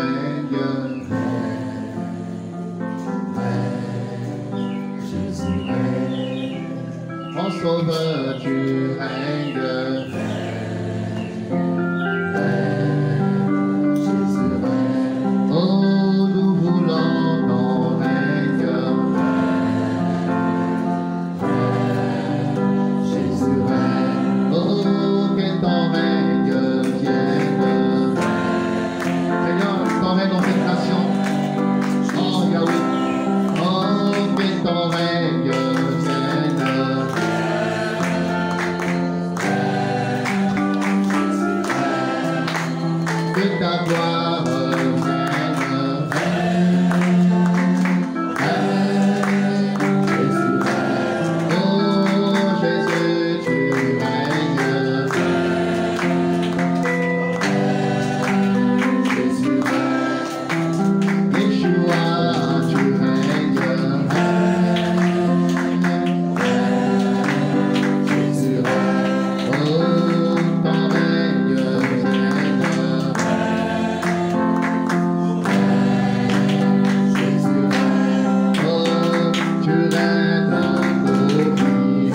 règnes. Jésus règne. Mon sauveur, tu règnes. Jésus règne. Oh, nous voulons ton règne. Jésus règne. Oh, que ton règne vienne. Seigneur, ton règne dans cette nation. Oh, Yahweh. Oh, que ton règne vienne. Que ta gloire vienne. Jésus règne. Oh, Jésus, tu règnes. Jésus règne. Yeshua, tu règnes. Jésus règne. Oh, ton règne vienne. Jésus règne. Oh, tu règnes dans nos vies.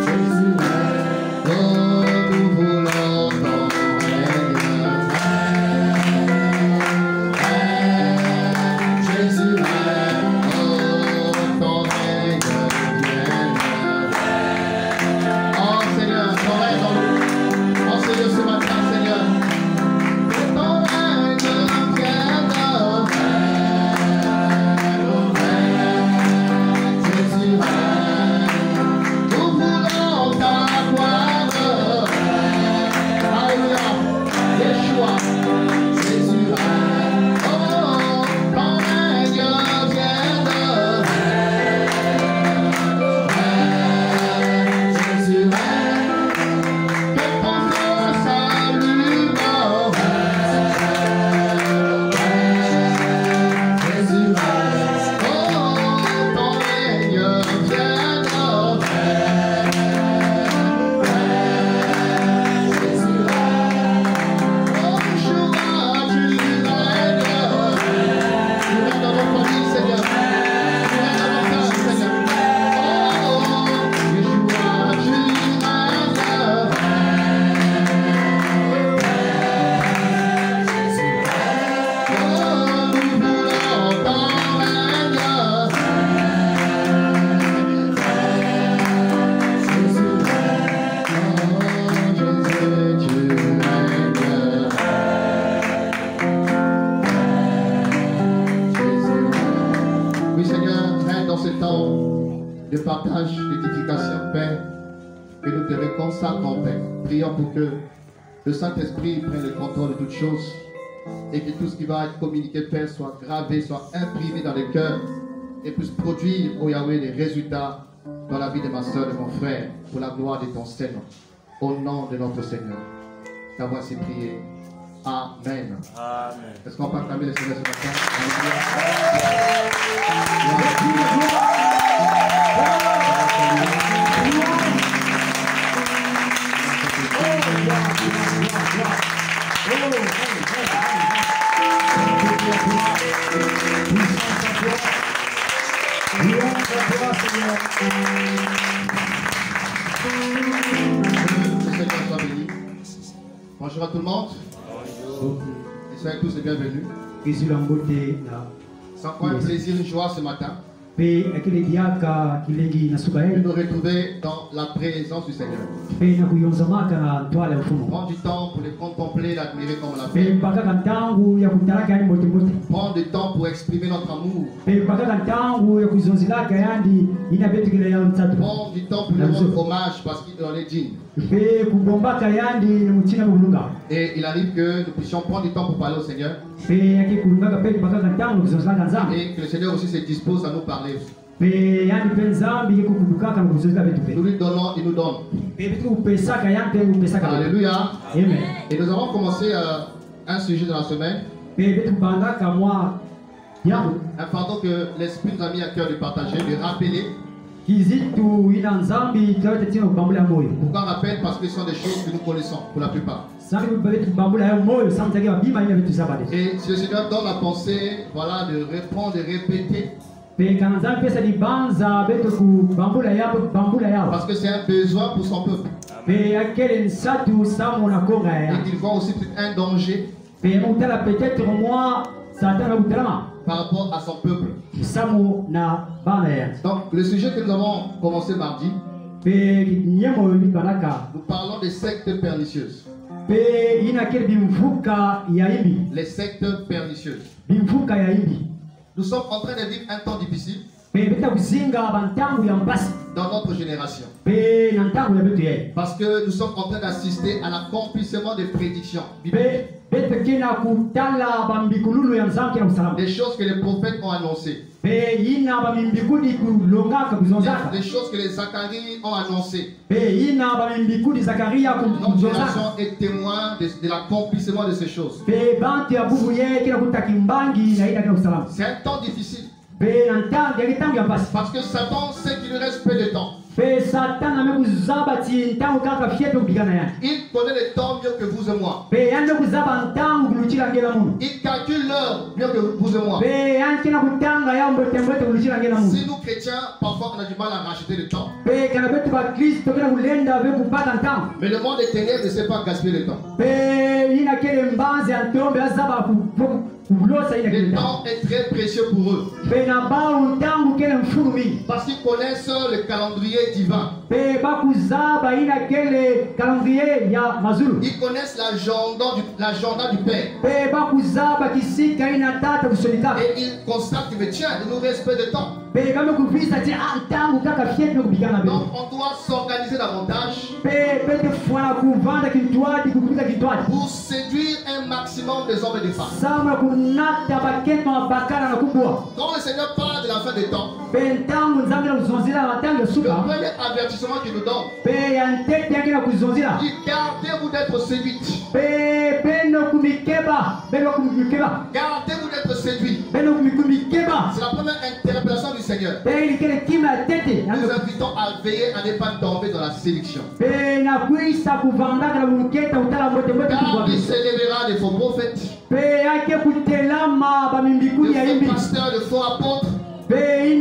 Jésus règne. Oh, nous voulons ton règne. Jésus règne. Oh, ton règne vienne. Oh Seigneur, ton règne en nous. Oh Seigneur, ce matin, Seigneur. Que ton règne vienne. Jésus règne. Nous voulons ta gloire. Alléluia. Yeshua. Jésus règne. Oh, ton règne vienne. Jésus règne. Que ton feu s'allume. Jésus règne. Oh, ton règne vienne. Jésus règne. Oh, Yeshua, tu règnes. Tu règnes dans nos familles, Seigneur. Tu règnes dans nos cœurs, Seigneur. Oh, Yeshua, tu règnes. Jésus règne. Oh, nous voulons ton règne. Jésus règne. Oh, Jésus, tu règnes. Jésus règne. Oui, Seigneur, règne dans ce temps de partage, d'édification, Père, que nous te réconsacrons, Père. Prions pour que le Saint-Esprit prenne le contrôle de toutes choses et que tout ce qui va être communiqué, Père, soit gravé, soit imprimé dans le cœur et puisse produire, ô Yahweh, des résultats dans la vie de ma soeur, de mon frère, pour la gloire de ton Seigneur. Au nom de notre Seigneur. Ta voix s'est priée. Amen. Amen. Est-ce qu'on peut acclamer le Seigneur ce matin? Le Seigneur soit béni. Bonjour à tout le monde. Et soyez tous les bienvenus. C'est encore un plaisir, une joie ce matin de nous retrouver dans la présence du Seigneur. Prends du temps pour le contempler, l'admirer comme on l'a fait. Prends du temps pour exprimer notre amour. Prends du temps pour lui rendre hommage parce qu'il en est digne. Et il arrive que nous puissions prendre du temps pour parler au Seigneur. Et que le Seigneur aussi se dispose à nous parler. Nous lui donnons, il nous donne. Alléluia. Amen. Et nous avons commencé un sujet de la semaine. Un fardeau que l'Esprit nous a mis à cœur de partager, de rappeler. Pourquoi on rappelle? Parce que ce sont des choses que nous connaissons pour la plupart. Et si le Seigneur donne la pensée, voilà, de répondre, de répéter. Parce que c'est un besoin pour son peuple. Et qu'il voit aussi un danger par rapport à son peuple. Donc le sujet que nous avons commencé mardi, nous parlons des sectes pernicieuses. Les sectes pernicieuses. Nous sommes en train de vivre un temps difficile dans notre génération. Parce que nous sommes en train d'assister à l'accomplissement des prédictions bibliques. Des choses que les prophètes ont annoncées. Des choses que les Zacharie ont annoncées. Notre génération est témoin de l'accomplissement de ces choses. C'est un temps difficile. Parce que Satan sait qu'il lui reste peu de temps. Il connaît le temps mieux que vous et moi. Il calcule l'heure mieux que vous et moi. Si nous chrétiens, parfois on a du mal à racheter le temps. Mais le monde des ténèbres ne sait pas gaspiller le temps. Le temps est très précieux pour eux. Parce qu'ils connaissent le calendrier divin. Ils connaissent l'agenda du Père. Et ils constatent que tiens, il nous reste peu de temps. Donc on doit s'organiser davantage pour séduire un maximum des hommes et des femmes. Quand le Seigneur parle de la fin des temps, le premier avertissement qu'il nous donne, dit gardez-vous d'être séduits. Gardez-vous d'être séduits. C'est la première interpellation du Seigneur. Nous invitons à veiller à ne pas tomber dans la séduction. Car il s'élèvera des faux prophètes, de faux pasteurs, de faux apôtres, des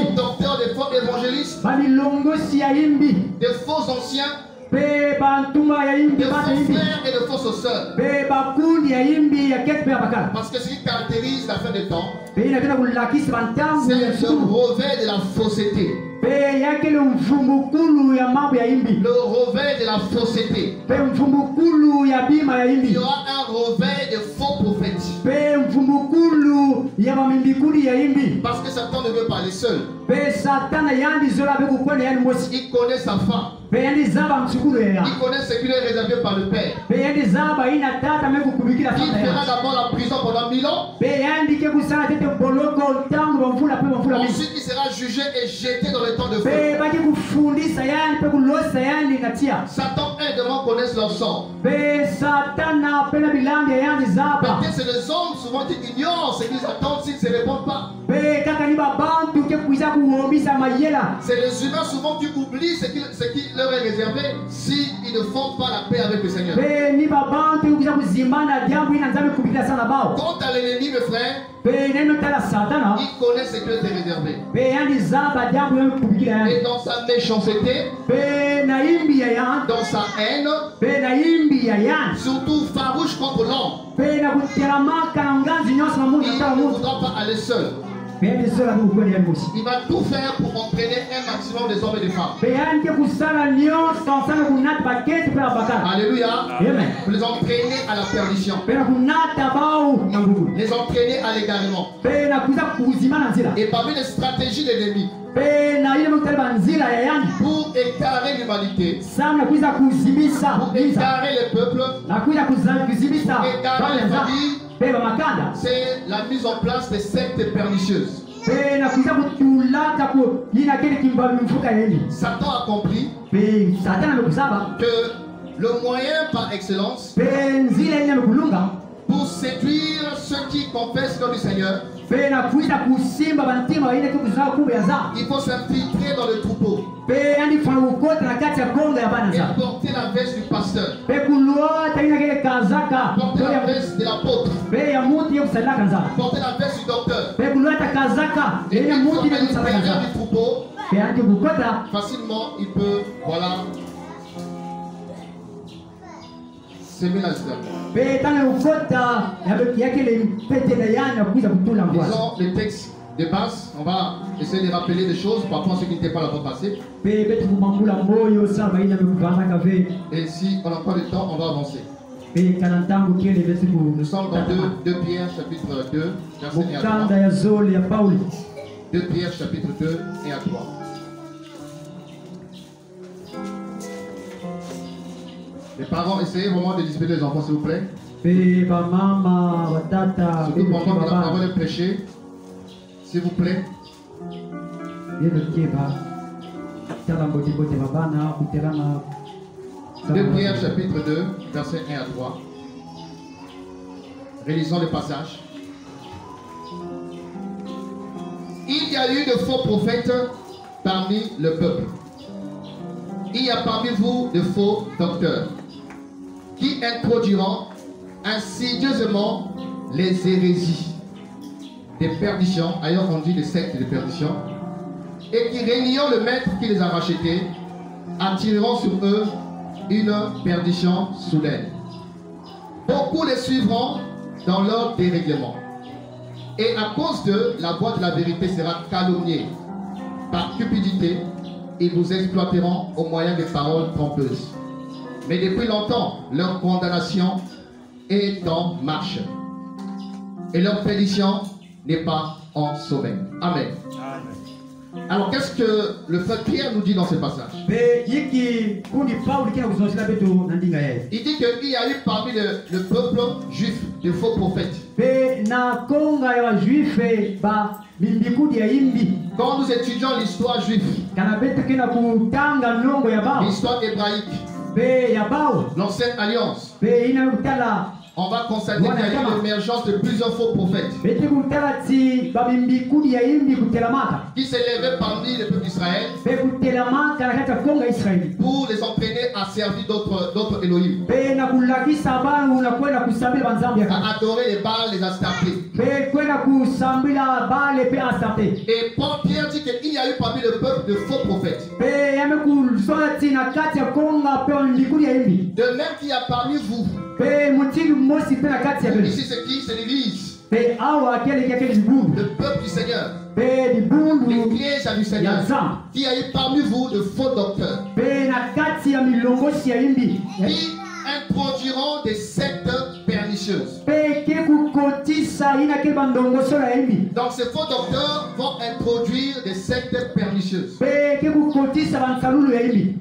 faux docteurs, des faux évangélistes, des faux anciens, de faux frères et de fausses sœurs. Parce que ce qui caractérise la fin des temps, c'est le revers de la fausseté. Le revers de la fausseté. Il y aura un revers de faux prophètes. Parce que Satan ne veut pas les seuls. Il connaît sa femme. Il connaît ce qui est réservé par le Père. Il fera d'abord la prison pendant 1000 ans. Ensuite il sera jugé et jeté dans le temps de feu. Satan et le démon connaissent leur sort. Peut-être c'est les hommes souvent qui ignorent ce qu'ils attendent s'ils ne se répondent pas. C'est les humains souvent qui oublient ce qui leur est réservé s'ils ne font pas la paix avec le Seigneur. Quant à l'ennemi, mes frères, il connaît ce qui est réservé. Et dans sa méchanceté, dans sa haine, surtout farouche contre l'homme, il ne voudra pas aller seul. Il va tout faire pour entraîner un maximum des hommes et des femmes. Alléluia. Pour les entraîner à la perdition. Les entraîner à l'égarement. Et parmi les stratégies de l'ennemi pour égarer l'humanité, pour égarer les peuples, pour égarer les familles, c'est la mise en place des sectes pernicieuses. Satan a compris que le moyen par excellence pour séduire ceux qui confessent le nom du Seigneur, Il faut s'infiltrer dans le troupeau et porter la veste du pasteur, porter la veste de l'apôtre, porter la veste du docteur. Et une fois qu'il est l'intérieur du troupeau, facilement il peut, voilà, s'aimer la sœur. Disons les textes de base, on va essayer de rappeler des choses par rapport à ce qui n'était pas la fois passée. Et si on n'a pas le temps, on va avancer. Nous sommes dans 2 Pierre chapitre 2, verset 1 à 3. 2 Pierre chapitre 2 et à 3. Les parents, essayez vraiment de discipliner les enfants, s'il vous plaît. Surtout pendant que la parole est prêchée. S'il vous plaît. 2 Pierre chapitre 2, verset 1 à 3. Rélisons le passage. Il y a eu de faux prophètes parmi le peuple. Il y a parmi vous de faux docteurs qui introduiront insidieusement les hérésies, des perditions, ailleurs on dit des sectes de perdition, et qui, régnant le maître qui les a rachetés, attireront sur eux une perdition soudaine. Beaucoup les suivront dans leur dérèglement, et à cause d'eux, la voix de la vérité sera calomniée. Par cupidité, ils vous exploiteront au moyen des paroles trompeuses. Mais depuis longtemps, leur condamnation est en marche, et leur perdition n'est pas en sommeil. Amen. Alors, qu'est-ce que le frère Pierre nous dit dans ce passage? Il dit qu'il y a eu parmi le peuple juif de faux prophètes. Quand nous étudions l'histoire juive, l'histoire hébraïque, l'ancienne alliance, on va constater qu'il y a eu l'émergence de plusieurs faux prophètes qui s'élevaient parmi le peuple d'Israël pour les entraîner à servir d'autres Elohim, à adorer les Baals, les Astartés. Et Paul Pierre dit qu'il y a eu parmi le peuple de faux prophètes. De même qu'il y a parmi vous. Ici c'est qui? C'est l'Église. Le peuple du Seigneur. L'Église du Seigneur. Qui a eu parmi vous de faux docteurs. Qui introduiront des sectes pernicieuses. Donc ces faux docteurs vont introduire des sectes pernicieuses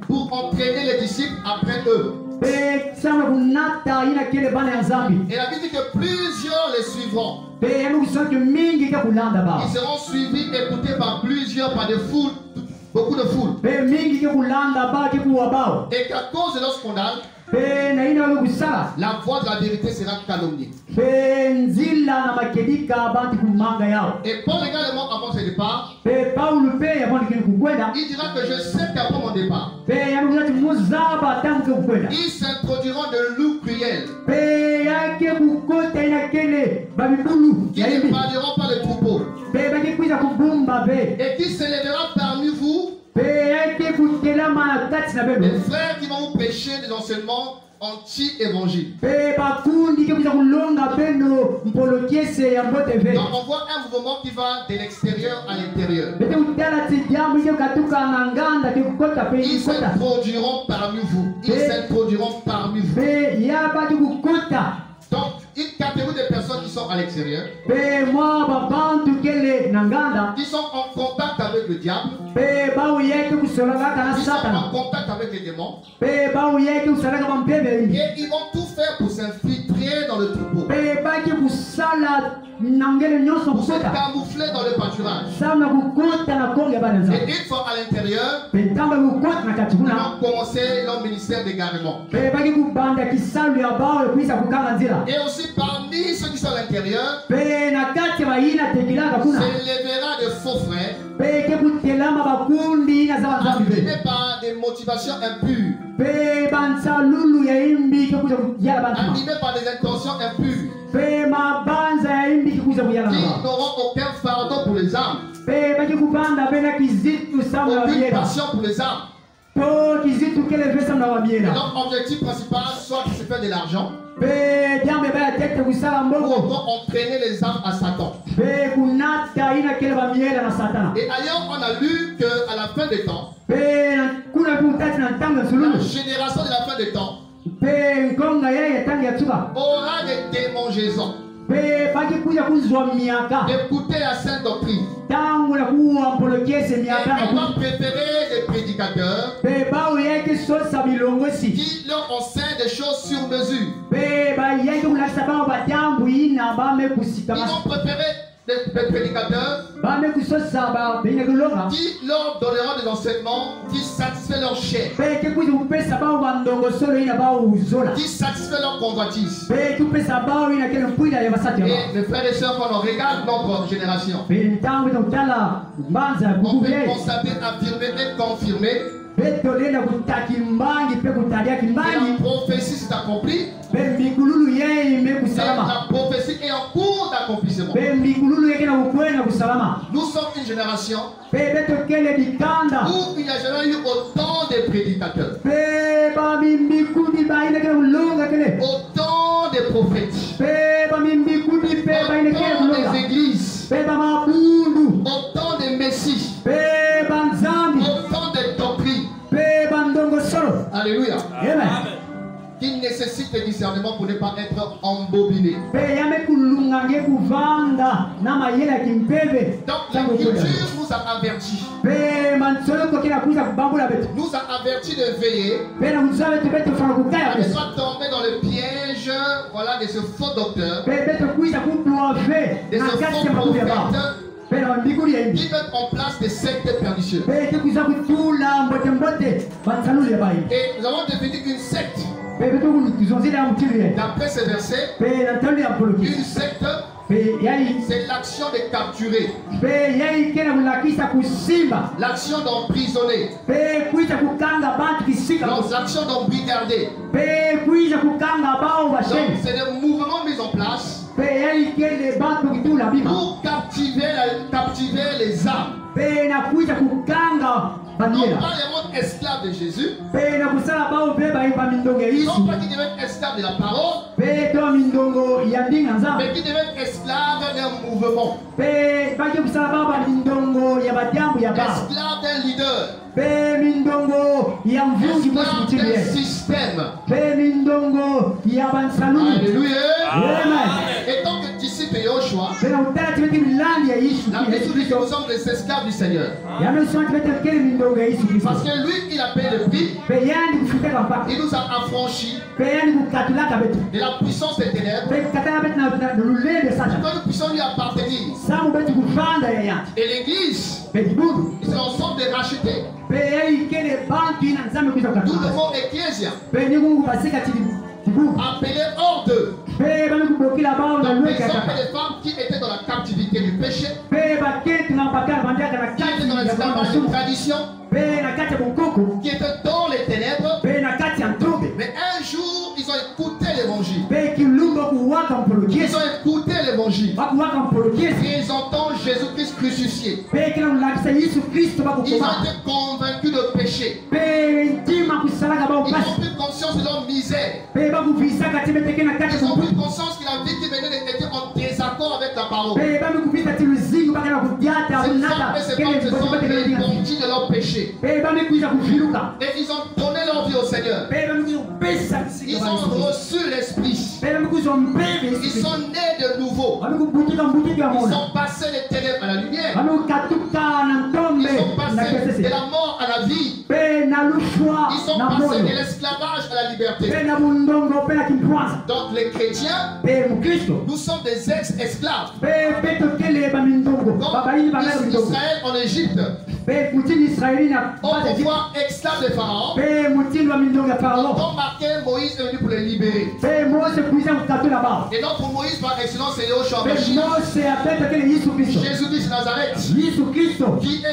pour entraîner les disciples après eux. Et la Bible dit que plusieurs les suivront. Ils seront suivis, écoutés par plusieurs, par des foules, beaucoup de foules. Et qu'à cause de leur scandale, la voix de la vérité sera calomniée. Et Paul également, avant ce départ, il dira que je sais qu'après mon départ, ils s'introduiront de loups cruels qui ne parleront pas de troupeaux et qui s'élèvera parmi vous des frères qui vont vous prêcher des enseignements anti-évangile. Donc on voit un mouvement qui va de l'extérieur à l'intérieur. Ils s'introduiront parmi vous. Donc une catégorie de personnes qui sont à l'extérieur, qui sont en contact avec le diable, qui sont en contact avec les démons, et ils vont tout faire pour s'infiltrer dans le troupeau, pour se camoufler dans le pâturage. pâturage. Et une fois à l'intérieur, ils ont commencé leur ministère d'égarement. Et aussi parmi ceux qui sont à l'intérieur, s'élèvera de faux frères, animés par des motivations impures, animés par des intentions impures, qui n'auront aucun pardon pour les âmes, aucune passion pour les âmes. Et leur objectif principal, soit de se faire de l'argent, ou encore entraîner les âmes à Satan. Et ailleurs, on a lu qu'à la fin des temps, la génération de la fin des temps aura des démangeaisons d'écouter la sainte doctrine. Et on va préférer les prédicateurs qui leur enseignent des choses sur mesure. Ils vont préférer des prédicateurs qui leur donneront des enseignements qui satisfait leur chair, qui satisfait leur convoitise. Et mes frères et sœurs, quand on regarde notre génération, on peut constater, affirmer et confirmer que la prophétie s'est accomplie et la prophétie est en cours d'accomplissement. Nous sommes une génération où il n'y a jamais eu autant de prédicateurs, autant de prophètes, autant des églises, autant de messies, autant de doctrines. Alléluia. Amen. Qui nécessite le discernement pour ne pas être embobiné. Donc la culture nous a avertis. Nous a avertis de veiller à ne pas tomber dans le piège, voilà, de ce faux docteur, de ce faux prophète qui mettent en place des sectes pernicieuses. Et nous avons défini qu'une secte, d'après ces versets, une secte, c'est l'action de capturer, l'action d'emprisonner, l'action d'embrigader. Donc c'est des mouvements mis en place pour captiver les âmes. Non pas les mondes esclaves de Jésus, non pas qui deviennent esclaves de la parole, mais qui deviennent esclaves d'un mouvement, esclaves d'un leader, esclaves d'un système. Alléluia. Et tant que disciples et Yoshua, la Bible dit que nous sommes des esclaves du Seigneur. Parce que lui, il a payé le prix. Il nous a affranchis de la puissance des ténèbres, que nous puissions lui appartenir. Et l'Église, c'est l'ensemble des rachetés. Tout le monde ecclésia, appelés hors d'eux. Donc les hommes et les femmes qui étaient dans la captivité du péché, qui étaient dans l'esclavage de tradition, qui étaient dans les ténèbres, mais un jour ils ont écouté l'évangile. Ils ont écouté l'évangile. Et ils entendent Jésus-Christ crucifié. Ils ont été convaincus de péché. Ils ont pris conscience de leur misère. Ils ont pris conscience que la vie qui venait était en désaccord avec la parole. C'est ça, c'est quand ils sont répandus de leur péché. Et ils ont donné leur vie au Seigneur. Ils ont reçu l'Esprit. Ils sont nés de nouveau. Ils sont passés des ténèbres à la lumière. Ils sont passés de la mort à la vie. Ils Ils sont passés de l'esclavage à la liberté. Donc les chrétiens, nous sommes des ex-esclaves. Comme Israël en Égypte, autrefois esclaves de Pharaon, quand marqué Moïse est venu pour les libérer. Et donc pour Moïse par excellence c'est Yahushua Mashiach, Jésus-Christ de Nazareth, qui est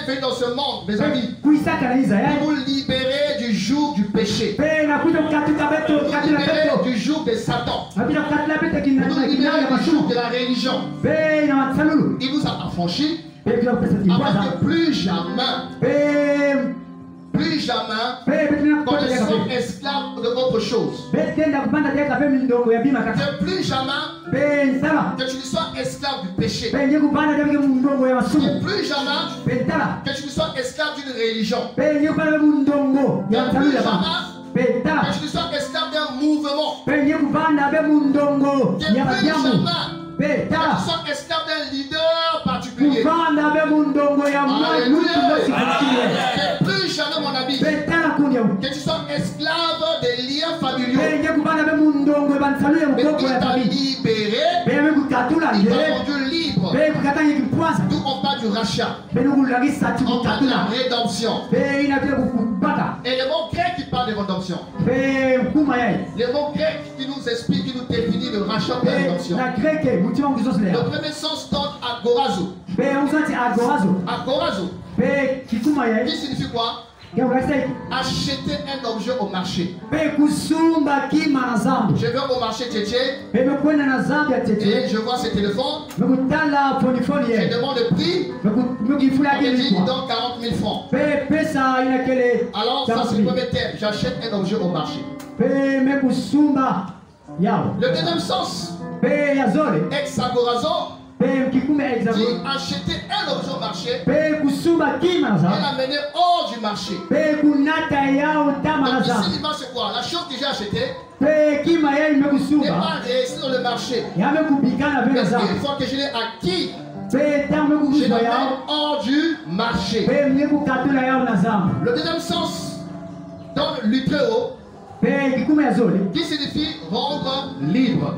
venu dans ce monde, mes amis, pour nous libérer du joug du péché, pour nous libérer du joug de Satan, pour nous libérer du joug de la religion. Il nous a affranchis afin que plus jamais qu'on ne soit esclave de autre chose. Que plus jamais que tu ne sois esclave du péché. Que plus jamais que tu ne sois esclave d'une religion. Que plus jamais que tu ne sois esclave d'un mouvement. Que plus jamais que tu sois esclave d'un leader particulier. Que plus jamais, mon ami, que tu sois esclave des liens familiaux. Mais il t'a libéré, il t'a rendu libre. D'où on parle du rachat, on parle de la rédemption. Et le mot grec qui parle de rédemption, le mot grec qui nous explique, qui nous définit le rachat de la rédemption. Le premier sens donne agorazo. Agorazo, qui signifie quoi? Acheter un objet au marché. Je vais au marché Tchétché et je vois ce téléphone. Je demande le prix. On me dit donc 40 000 francs. Alors ça c'est le premier terme. J'achète un objet au marché. Le deuxième sens, ex-agorazo, dit acheter un objet au marché et l'amener hors du marché. Donc ici l'image c'est quoi? La chose que j'ai achetée n'est pas réussie dans le marché. Mais une fois que je l'ai acquis, je l'amène hors du marché. Le deuxième sens dans l'utréo, qui signifie rendre libre.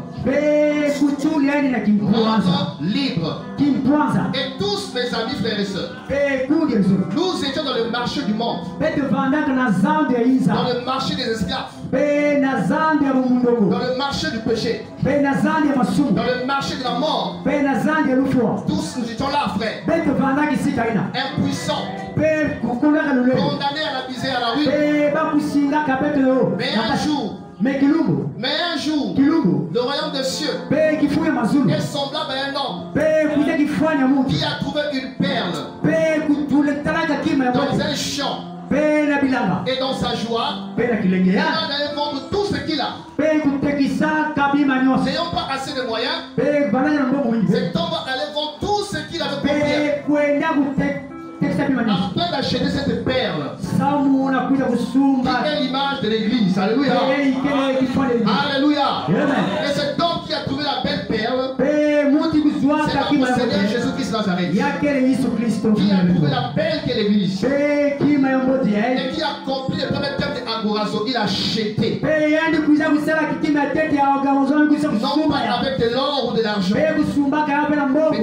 Rendre libre. Et tous mes amis, frères et sœurs, nous étions dans le marché du monde, dans le marché des esclaves, dans le marché du péché, dans le marché de la mort. Tous nous étions là, frères, impuissants, condamnés à la misère, à la rue. Mais un jour, le royaume des cieux est semblable à un homme qui a trouvé une perle dans un champ. Et dans sa joie, il va aller vendre tout ce qu'il a. N'ayant pas assez de moyens, cet homme va aller vendre tout ce qu'il avait pour bien, afin d'acheter cette perle qui est l'image de l'église. Alléluia. Alléluia. Et cet homme qui a trouvé la belle perle, c'est notre Seigneur Jésus-Christ de Nazareth, qui a trouvé la perle qui est l'église et qui a accompli le premier terme de agorazo. Il a acheté, non pas avec de l'or ou de l'argent, mais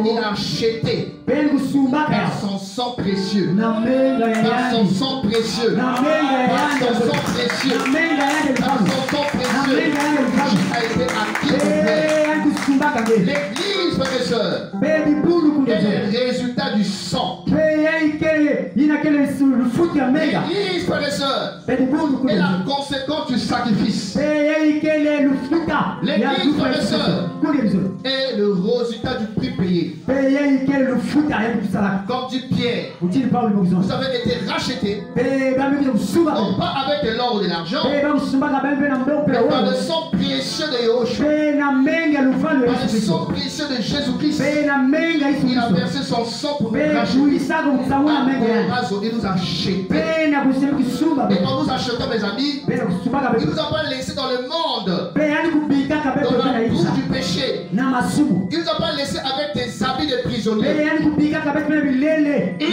il a acheté par son sang précieux, par son sang précieux, par son sang précieux, par son sang précieux, qui a été acquis. L'église, frères et sœurs, est le résultat du sang. L'église, frères et sœurs, est la conséquence du sacrifice. L'église, frères et sœurs, est le résultat du prix payé. Comme dit Pierre, vous avez été rachetés, non pas avec de l'or ou de l'argent, mais par le sang précieux de Yahushua, par le sang précieux de Jésus-Christ. Il a versé son sang pour nous racheter. Il nous a achetés. Et en nous achetant, mes amis, il ne nous a pas laissé dans le monde, dans la bouche du péché. péchés. Ils ne nous ont pas laissé avec des habits de prisonniers. Il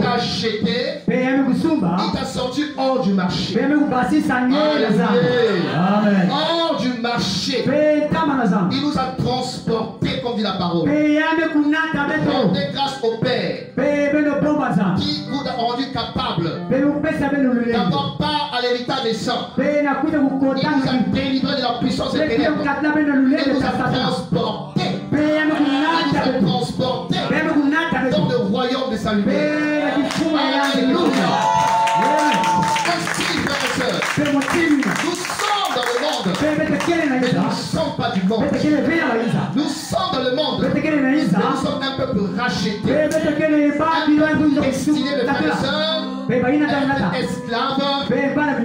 t'a jeté, il t'a sorti hors du marché. Hors du marché. Il nous a transportés, comme dit la parole. Rendez grâce au Père qui vous a rendu capable d'avoir part à l'héritage des saints. Il nous a délivré de la puissance des ténèbres. Il nous a transportés. Dans le royaume de sa lumière. Alléluia. Ainsi, frères et sœurs, nous sommes dans le monde, mais nous ne sommes pas du monde. Nous sommes dans le monde, mais nous sommes un peuple racheté, un peuple destiné de frères et sœurs, un esclave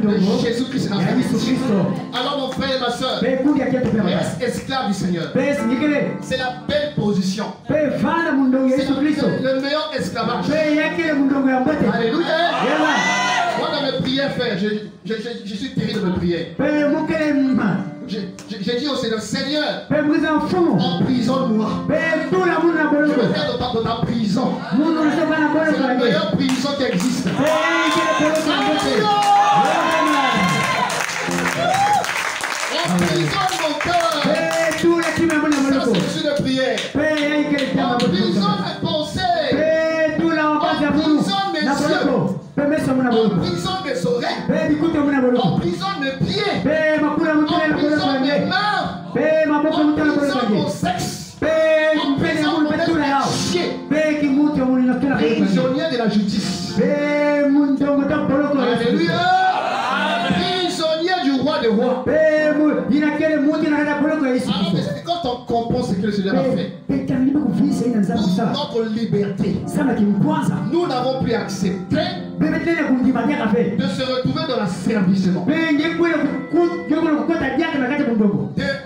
de Jésus-Christ. Alors mon frère et ma sœur, reste esclave du Seigneur. C'est la belle position. C'est le meilleur esclavage. Alléluia. Moi dans mes prières, frère, je suis terrible de mes prières. J'ai dit au Seigneur, Seigneur, emprisonne-moi. Je veux faire de ta prison. C'est la meilleure prison qui existe. Emprisonne mon cœur. Ça c'est une prière. Emprisonne mes pensées. Emprisonne mes yeux. Emprisonne mes oreilles. Emprisonne mes pieds. Emprisonne mes mains. Emprisonne mon sexe. Emprisonne mon être chier. Prisonnier de la justice. Alléluia. Prisonnier du roi des rois. Quand on comprend ce que le Seigneur a fait pour notre liberté, nous n'avons plus accepté de se retrouver dans l'asservissement,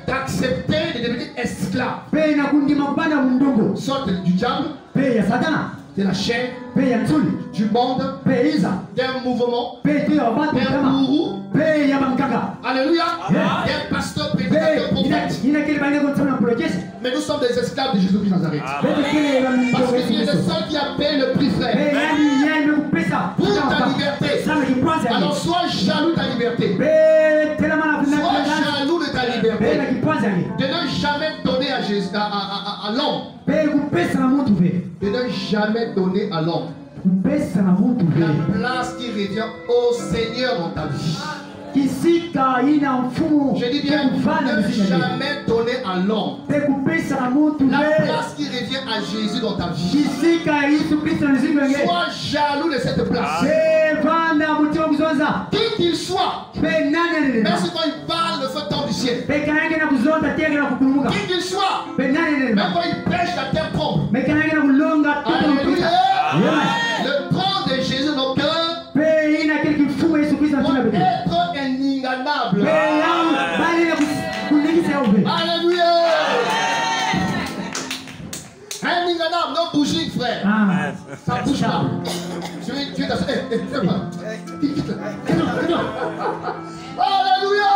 d'accepter de devenir esclave, soit du diable, de la chair, du monde, d'un mouvement, d'un gourou, alléluia, d'un pasteur, prédicateur, prophète. Mais nous sommes des esclaves de Jésus-Christ Nazareth. Parce qu'il est le seul qui a payé le prix, frère, pour ta liberté. Alors sois jaloux de ta liberté. Sois jaloux de ta liberté. De ne jamais donner à Jésus, à l'homme. De ne jamais donner à l'homme la place qui revient au Seigneur dans ta vie. Je dis bien, ne jamais donner à l'homme la place qui revient à Jésus dans ta vie. Sois jaloux de cette place. Qui qu'il soit, même si quand il parle, le feu tombe du ciel. Qui qu'il soit, même quand il prêche, la terre tremble. Alléluia. Le trône de Jésus dans le cœur doit être ininganable. Alléluia. Ininganable, non bougie, frère. Ça bouge pas. Tu es dans ce. Alléluia.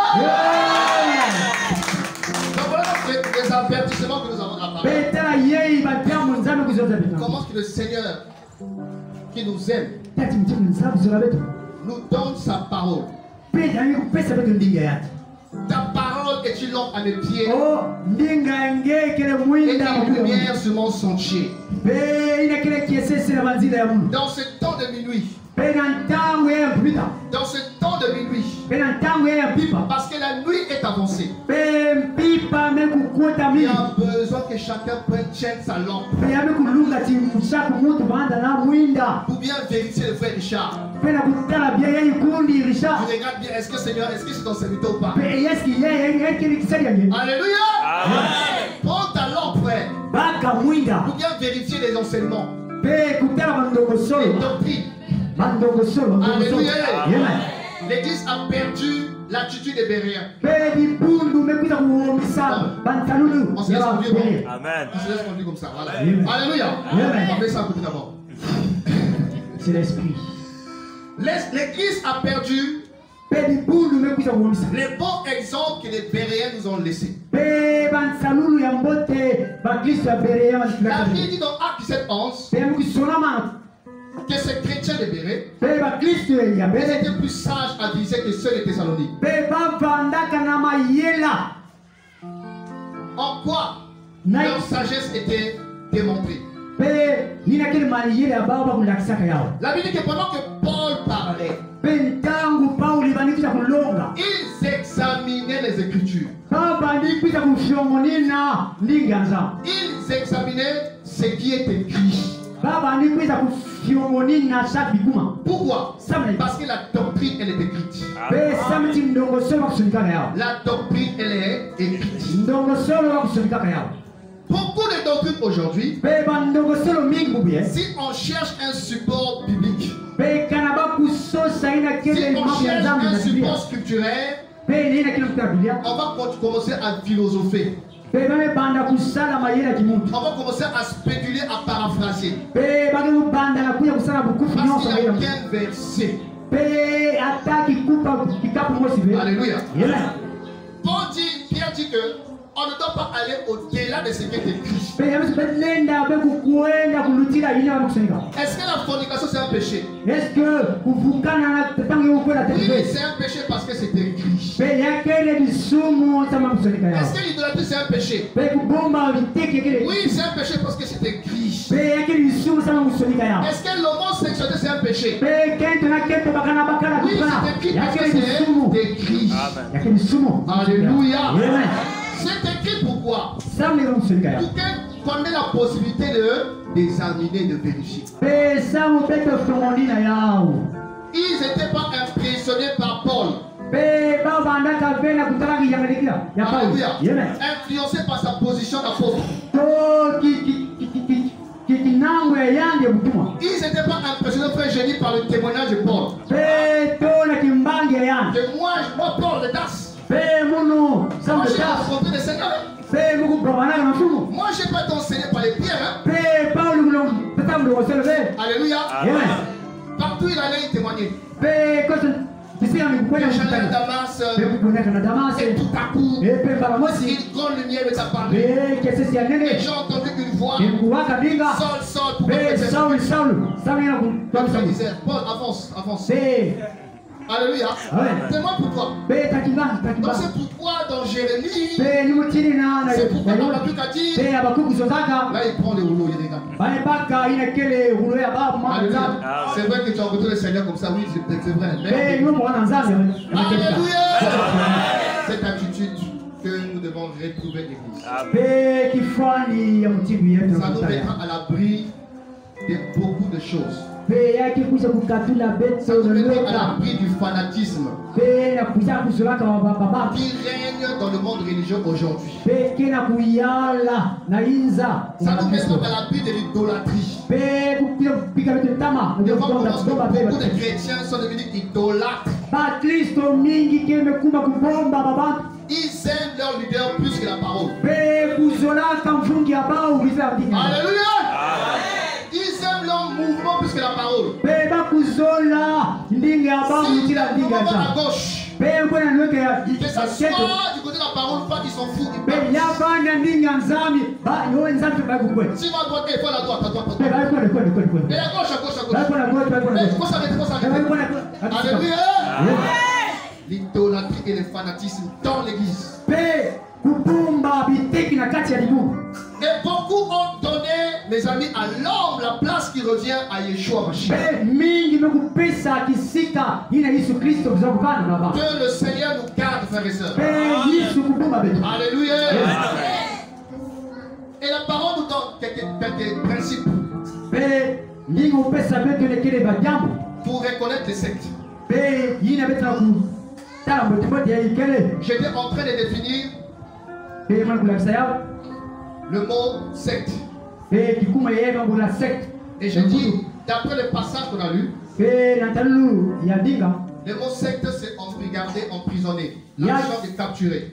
Donc voilà les avertissements que nous avons à parler. Comment est-ce que le Seigneur qui nous aime nous donne sa parole. Ta parole est une lampe à mes pieds et une lumière sur mon sentier. Dans ce temps de minuit, dans ce temps de minuit, parce que la nuit est avancée, il y a besoin que chacun tienne sa lampe pour bien vérifier le frère Richard. Tu regardes bien, est-ce que Seigneur, est-ce que c'est ton serviteur ou pas? Alléluia. Prends ta lampe, frère, pour bien vérifier les enseignements, les doctrines. Alléluia. L'église a perdu l'attitude des Béréens. On se laisse conduire. Amen. On se laisse conduire comme ça. Voilà. Alléluia. On met ça à côté d'abord. C'est l'esprit. L'église a perdu les bons exemples que les Béréens nous ont laissés. La Bible dit dans Actes 17:11 que ces chrétiens de Béret, ils étaient plus sages à viser que ceux de Thessalonique. En quoi leur sagesse était démontrée? La Bible dit que pendant que Paul parlait, ils examinaient les Écritures. Ils examinaient ce qui est écrit. Pourquoi? Parce que la doctrine, elle est écrite. La doctrine, elle est écrite. Beaucoup de doctrines aujourd'hui, si on cherche un support biblique, si on cherche un support scripturaire, on va commencer à philosopher. On va commencer à spéculer, à paraphraser. Parce qu'il n'y a aucun verset. Alléluia. Pierre dit que on ne doit pas aller au-delà de ce qui est écrit. Est-ce que la fornication c'est un péché? Oui, c'est un péché parce que c'est écrit. Est-ce que l'idolâtrie c'est un péché? Oui, c'est un péché parce que c'est écrit. Est-ce que l'homosexualité c'est un péché? Oui, c'est écrit parce que c'est écrit. Alléluia. C'est écrit pourquoi? Pour qu'on ait la possibilité d'examiner, de vérifier. Ils n'étaient pas impressionnés par Paul. Influencés par sa position d'apôtre. Ils n'étaient pas impressionnés, frère Génie, par le témoignage de Paul. Que moi, Paul, le Das. Moi, j'ai affronté le Seigneur. Moi, je n'ai pas été enseigné par les pierres. Alléluia. Partout il allait, il témoignait. J'allais à Damas, et tout à coup, une grande lumière me t'a parlé. Et j'ai entendu une voix. Saul, pourquoi disait, Paul, avance. Alléluia. Dis-moi pourquoi. Donc c'est pourquoi dans Jérémie, c'est pourquoi dans la Bible a dit, là il prend les rouleaux, il regarde. Alléluia. C'est vrai que tu as rencontré le Seigneur comme ça, oui, c'est vrai. Mais... Alléluia. Cette attitude que nous devons retrouver l'église. Ça nous mettra à l'abri de beaucoup de choses. Ça nous mettra à l'abri du fanatisme qui règne dans le monde religieux aujourd'hui. Ça nous mettra à l'abri de l'idolâtrie. Beaucoup de chrétiens sont devenus idolâtres. Ils aiment leur leader plus que la parole. Alléluia. Ils aiment leur mouvement plus que la parole. Si la mouvement va à gauche, que ça soit du côté de la parole, pas qu'ils s'en foutent. Si va à droite, il faut à droite. Et à gauche. Alléluia. L'idolâtrie et le fanatisme dans l'église. Et beaucoup ont donné, mes amis, à l'homme la place qui revient à Yeshua Mashiach. Que le Seigneur nous garde, frères et sœurs. Alléluia. Et la parole nous donne quelques principes pour reconnaître les sectes. J'étais en train de définir le mot secte. Et j'ai dit, d'après le passage qu'on a lu, le mot secte c'est embrigadé, emprisonné, la mission de capturer.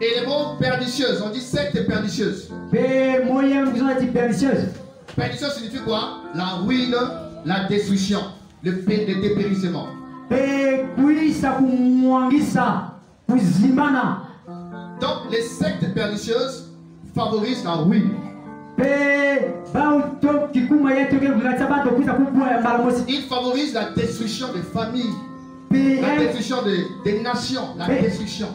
Et le mot pernicieuse, on dit secte pernicieuse. Pernicieuse signifie quoi? La ruine, la destruction, le dépérissement. Donc les sectes pernicieuses favorisent la ruine. Ils favorisent la destruction des familles, la destruction des nations, la destruction.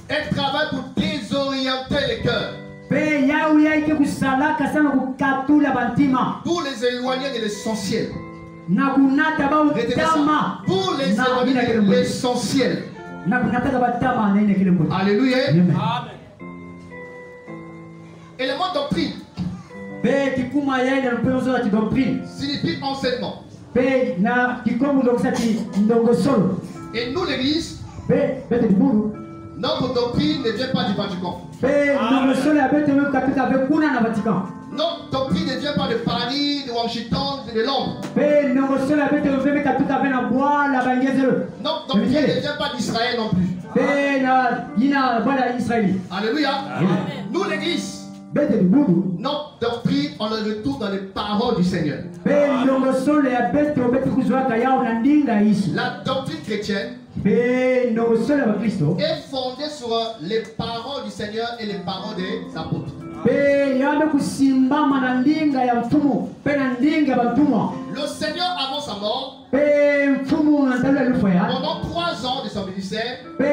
Elle travaille pour désorienter les cœurs, pour les éloigner de l'essentiel. Pour les éloigner de l'essentiel. Alléluia. Élément doctrine signifie enseignement. Et nous, l'église, notre doctrine ne vient pas du Vatican. Notre doctrine ne vient pas de Paris, de Washington, de Londres. Notre doctrine ne vient pas d'Israël non plus. Alléluia. Nous, l'église, notre doctrine, on le retrouve dans les paroles du Seigneur. La doctrine chrétienne est fondée sur les paroles du Seigneur et les paroles des apôtres. Le Seigneur, avant sa mort, pendant 3 ans de son ministère, il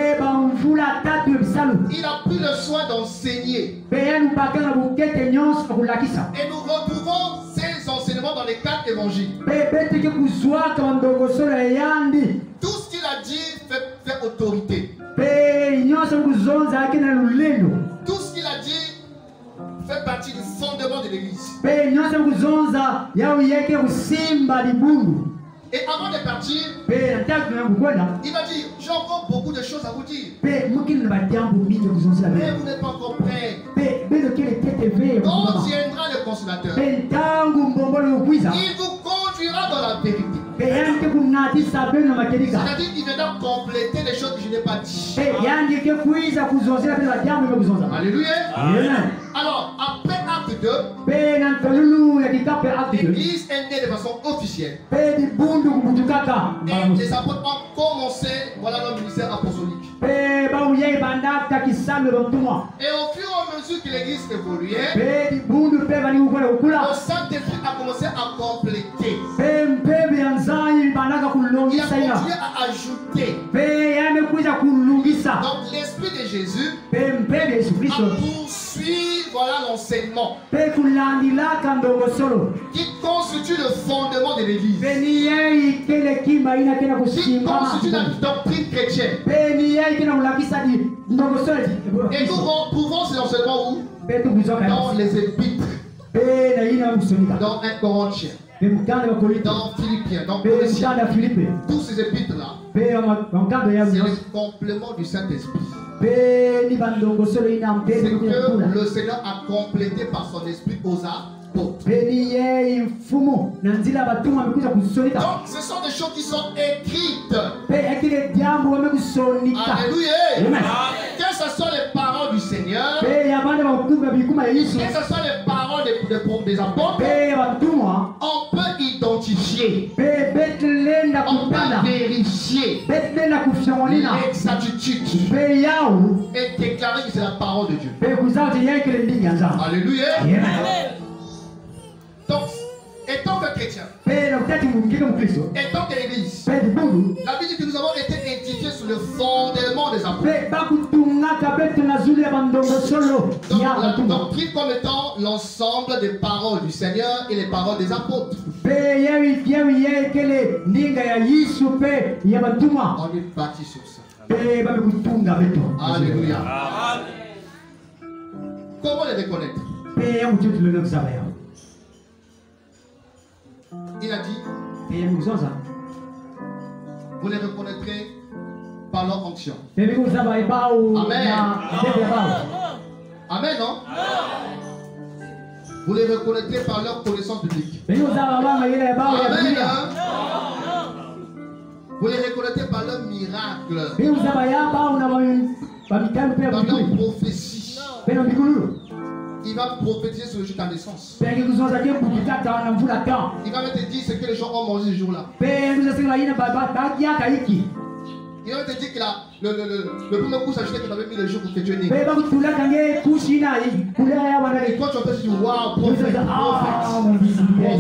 a pris le soin d'enseigner. Et nous retrouvons ces enseignements dans les 4 évangiles. Tout ce qu'il a dit fait autorité. Tout ce qu'il a dit fait partie du fondement de l'église. Et avant de partir, il m'a dit, j'ai encore beaucoup de choses à vous dire. Mais vous n'êtes pas encore prêts. Quand viendra le consolateur, il vous conduira dans la vérité. C'est-à-dire qu'il viendra compléter les choses que je n'ai pas dit. Alléluia. Alors, après acte 2, l'église est née de façon officielle. Et les apôtres ont commencé, voilà leur ministère apostolique. Et au fur et à mesure que l'église évoluait, le Saint-Esprit a commencé à compléter. Il a continué à ajouter. Donc l'Esprit de Jésus a poursuivi l'enseignement qui constitue le fondement de l'église, qui constitue la doctrine chrétienne. Et nous retrouvons ces enseignements où? Dans les épîtres, dans 1 Corinthiens, dans Philippiens, dans Colossiens. Tous ces épîtres-là, c'est le complément du Saint-Esprit. C'est que le Seigneur a complété par son esprit aux apôtres. Donc ce sont des choses qui sont écrites. Alléluia. Que ce soit les paroles du Seigneur, que ce soit les paroles des apôtres, on peut identifier, on peut vérifier l'exactitude et déclarer que c'est la parole de Dieu. Alléluia. Donc, étant que chrétien, étant que l'église, la Bible dit que nous avons été édifiés sur le fondement des apôtres. Donc, la doctrine comme étant l'ensemble des paroles du Seigneur et les paroles des apôtres. On est bâti sur ça. Alléluia. Comment les reconnaître? Il a dit, vous les reconnaîtrez par leur onction. Amen. Amen, non? Vous les reconnaîtrez par leur connaissance biblique. Amen. Vous les reconnaîtrez par leur miracle, par leur prophétie. il va prophétiser sur le jour de ta naissance. Pe ki kuzonza ke bukitata na mvula ta. Il va même te dire ce que les gens ont mangé ce jour-là. Pe kuzasema ina baba ya kaiki. Il va te dire que le premier coup, ça que tu avais mis le jour pour que tu es né. Pe ba kutula kange kushina kula ya wana. Et quand tu entends, tu dis waouh, prophète, Alléluia.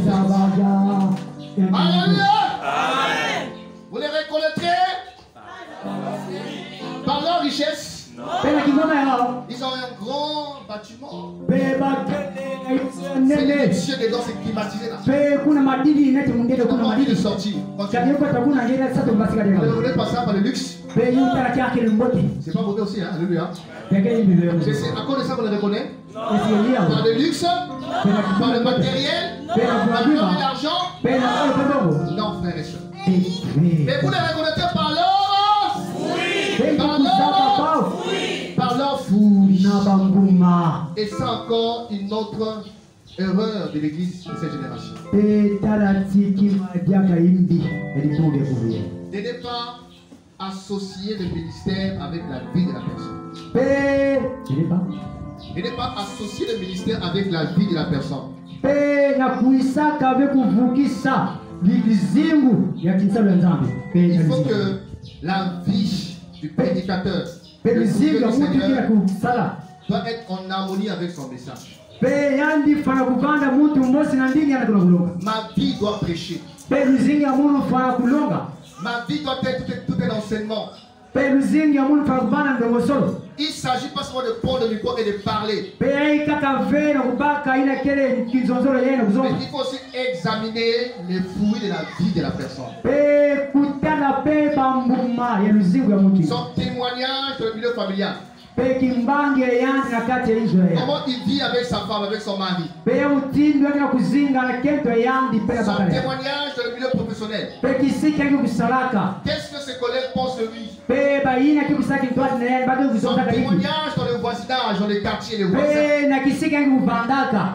Alléluia. Vous les reconnaîtrez par leur richesse. Ils ont un grand bâtiment. C'est les cieux dedans, c'est climatisé là. On a envie de sortir. Vous ne voulez pas ça par le luxe. C'est pas mauvais aussi, hein? Alléluia. C'est à cause de ça qu'on le reconnaît. Par le luxe, par le matériel, par l'argent. Non, frères et sœurs. Mais vous les reconnaîtrez par leur. Par leur fouille. Et c'est encore une autre erreur de l'église de cette génération. De ne pas associer le ministère avec la vie de la personne. De ne pas associer le ministère avec la vie de la personne. Il faut que la vie du prédicateur doit être en harmonie avec son message. Ma vie doit prêcher. Ma vie doit être tout un enseignement. Il s'agit pas seulement de prendre le micro et de parler. Mais il faut aussi examiner les fruits de la vie de la personne. Son témoignage dans le milieu familial. Comment il vit avec sa femme, avec son mari. Son témoignage dans le milieu professionnel. Qu'est-ce que ses collègues pensent de lui. Son témoignage dans le voisinage, dans les quartiers, les voisins.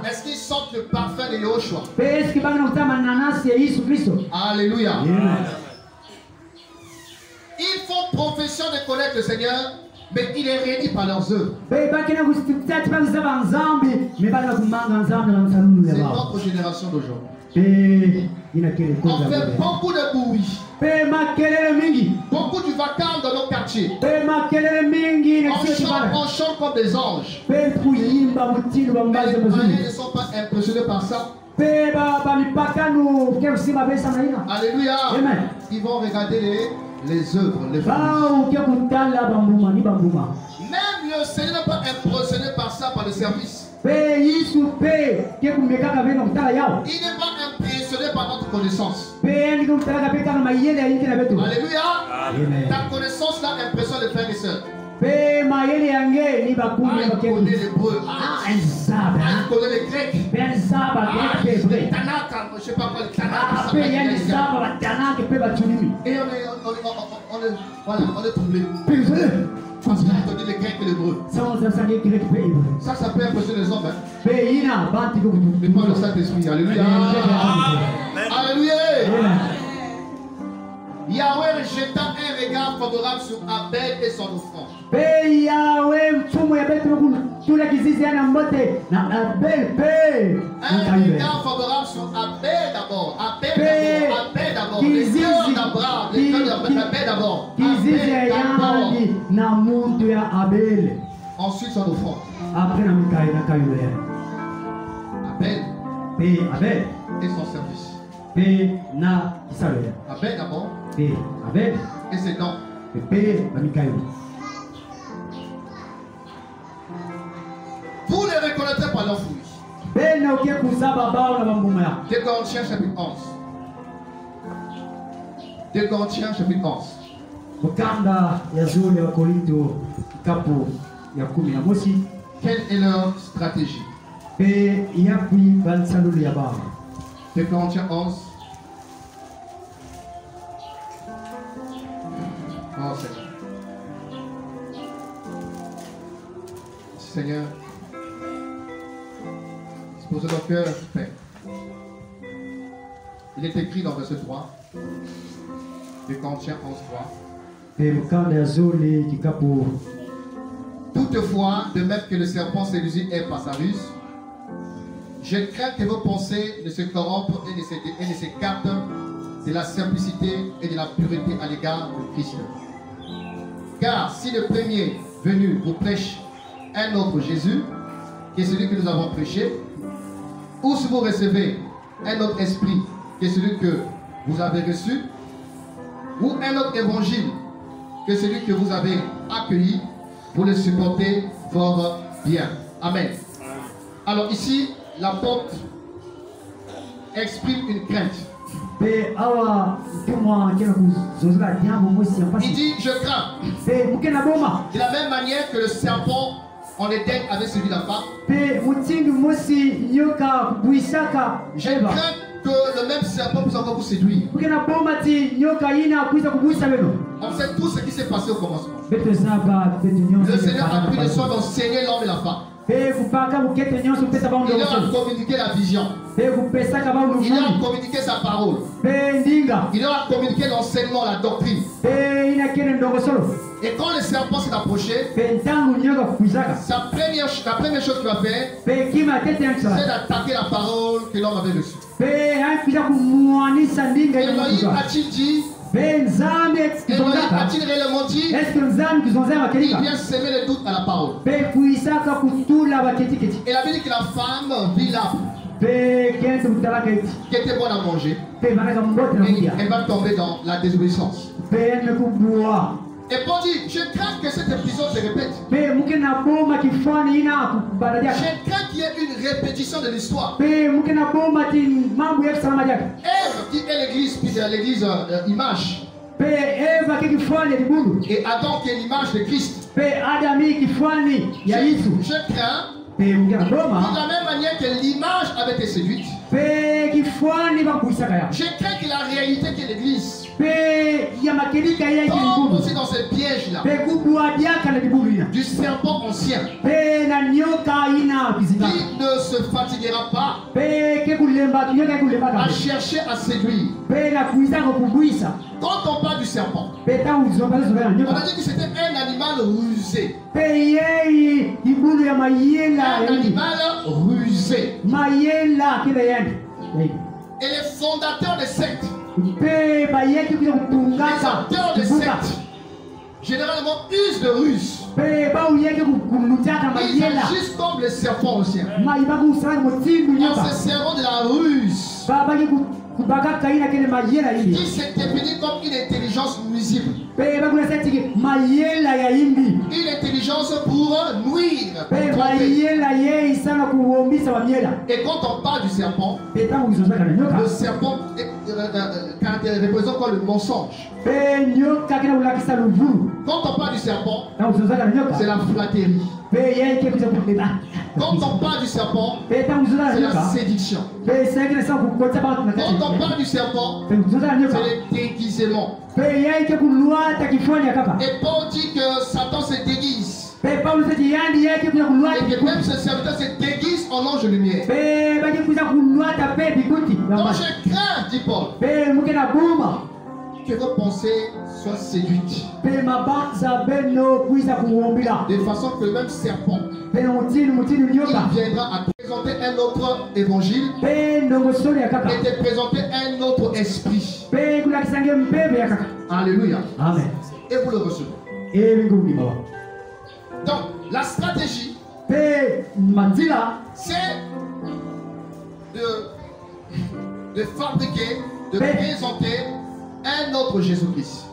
Est-ce qu'ils sentent le parfum de Yahushua? Alléluia. Ils font profession de connaître le Seigneur, mais il est réuni par leurs œuvres. C'est notre génération d'aujourd'hui. On fait beaucoup de bruit. Beaucoup de vacances dans nos quartiers. On chante comme des anges. Mais les moyens ne sont pas impressionnés par ça. Alléluia. Ils vont regarder les œuvres, les fruits. Même le Seigneur n'est pas impressionné par ça, par le service. Il n'est pas impressionné par notre connaissance. Alléluia. Ta connaissance là impressionne les frères et sœurs. Il connaît l'hébreu. Il connaît les grecs. Les Tanakh, je ne sais pas quoi, les Tanakh. Et on est troublé. Parce qu'il connaît les grecs et l'hébreu. Ça peut impressionner les hommes. Mais pas le Saint-Esprit. Alléluia. Alléluia. Yahweh rejeta un regard favorable sur Abel et son offrande. Un regard favorable sur Abel d'abord. Abel d'abord. Les cœurs d'Abraham. Les cœurs d'Abel d'abord. Ensuite son offrande. Abel et son service. Abel d'abord. Et ses dons. Vous les reconnaîtrez par leurs fruits. 2 Corinthiens chapitre 11. 2 Corinthiens chapitre 11. Quelle est leur stratégie? 2 Corinthiens 11. Oh Seigneur. Seigneur, disposez nos cœurs, Père. Il est écrit dans verset 3, de Corinthiens 11, 3. Toutefois, de même que le serpent séduisit Ève par sa ruse, Je crains que vos pensées ne se corrompent et ne s'écartent de la simplicité et de la pureté à l'égard de Christ. Car si le premier venu vous prêche un autre Jésus, qui est celui que nous avons prêché, ou si vous recevez un autre esprit, qui est celui que vous avez reçu, ou un autre évangile, que celui que vous avez accueilli, vous le supportez fort bien. Amen. Alors ici, l'apôtre exprime une crainte. Il dit, je crains. De la même manière que le serpent en Éden avait suivi la femme, je crains que le même serpent puisse encore vous séduire. On sait tout ce qui s'est passé au commencement. Le Seigneur a pris le soin d'enseigner l'homme et la femme. Il leur a communiqué la vision. Il leur a communiqué sa parole. Il leur a communiqué l'enseignement, la doctrine. Et quand le serpent s'est approché, la première chose qu'il a fait, c'est d'attaquer la parole que l'homme avait reçue. Elohim a-t-il dit? Elohim a-t-il réellement dit? Il vient semer le doute à la parole. Et la Bible dit que la femme vit l'arbre qui était bonne à manger. Et elle va tomber dans la désobéissance. Et Paul dit, je crains que cet épisode se répète. Je crains qu'il y ait une répétition de l'histoire. Ève, qui est l'église, puis l'église image. Et Adam, qui est l'image de Christ. Je crains, de la même manière que l'image avait été séduite, je crains que la réalité qui est l'église tombe aussi dans ce piège-là du serpent ancien qui ne se fatiguera pas à chercher à séduire. Quand on parle du serpent, on a dit que c'était un animal rusé. Un animal rusé. Et les fondateurs des sectes, les acteurs des sectes, généralement usent de ruse. Ils agissent comme les serpents anciens, en se servant de la ruse, qui s'est définie comme une intelligence nuisible. Une intelligence pour nuire. Et quand on parle du serpent, le serpent représente quoi? Le mensonge. Quand on parle du serpent, c'est la flatterie. Quand on parle du serpent, c'est la séduction. Quand on parle du serpent, c'est le déguisement. Et Paul dit que Satan se déguise. Et que même ce serviteur se déguise en ange de lumière. Donc je crains, dit Paul, que vos pensées soient séduites. De façon que le même serpent, il viendra à présenter un autre évangile et te présenter un autre esprit. Alléluia. Amen. Et vous le recevez. Donc, la stratégie, c'est de fabriquer, de présenter un autre Jésus-Christ.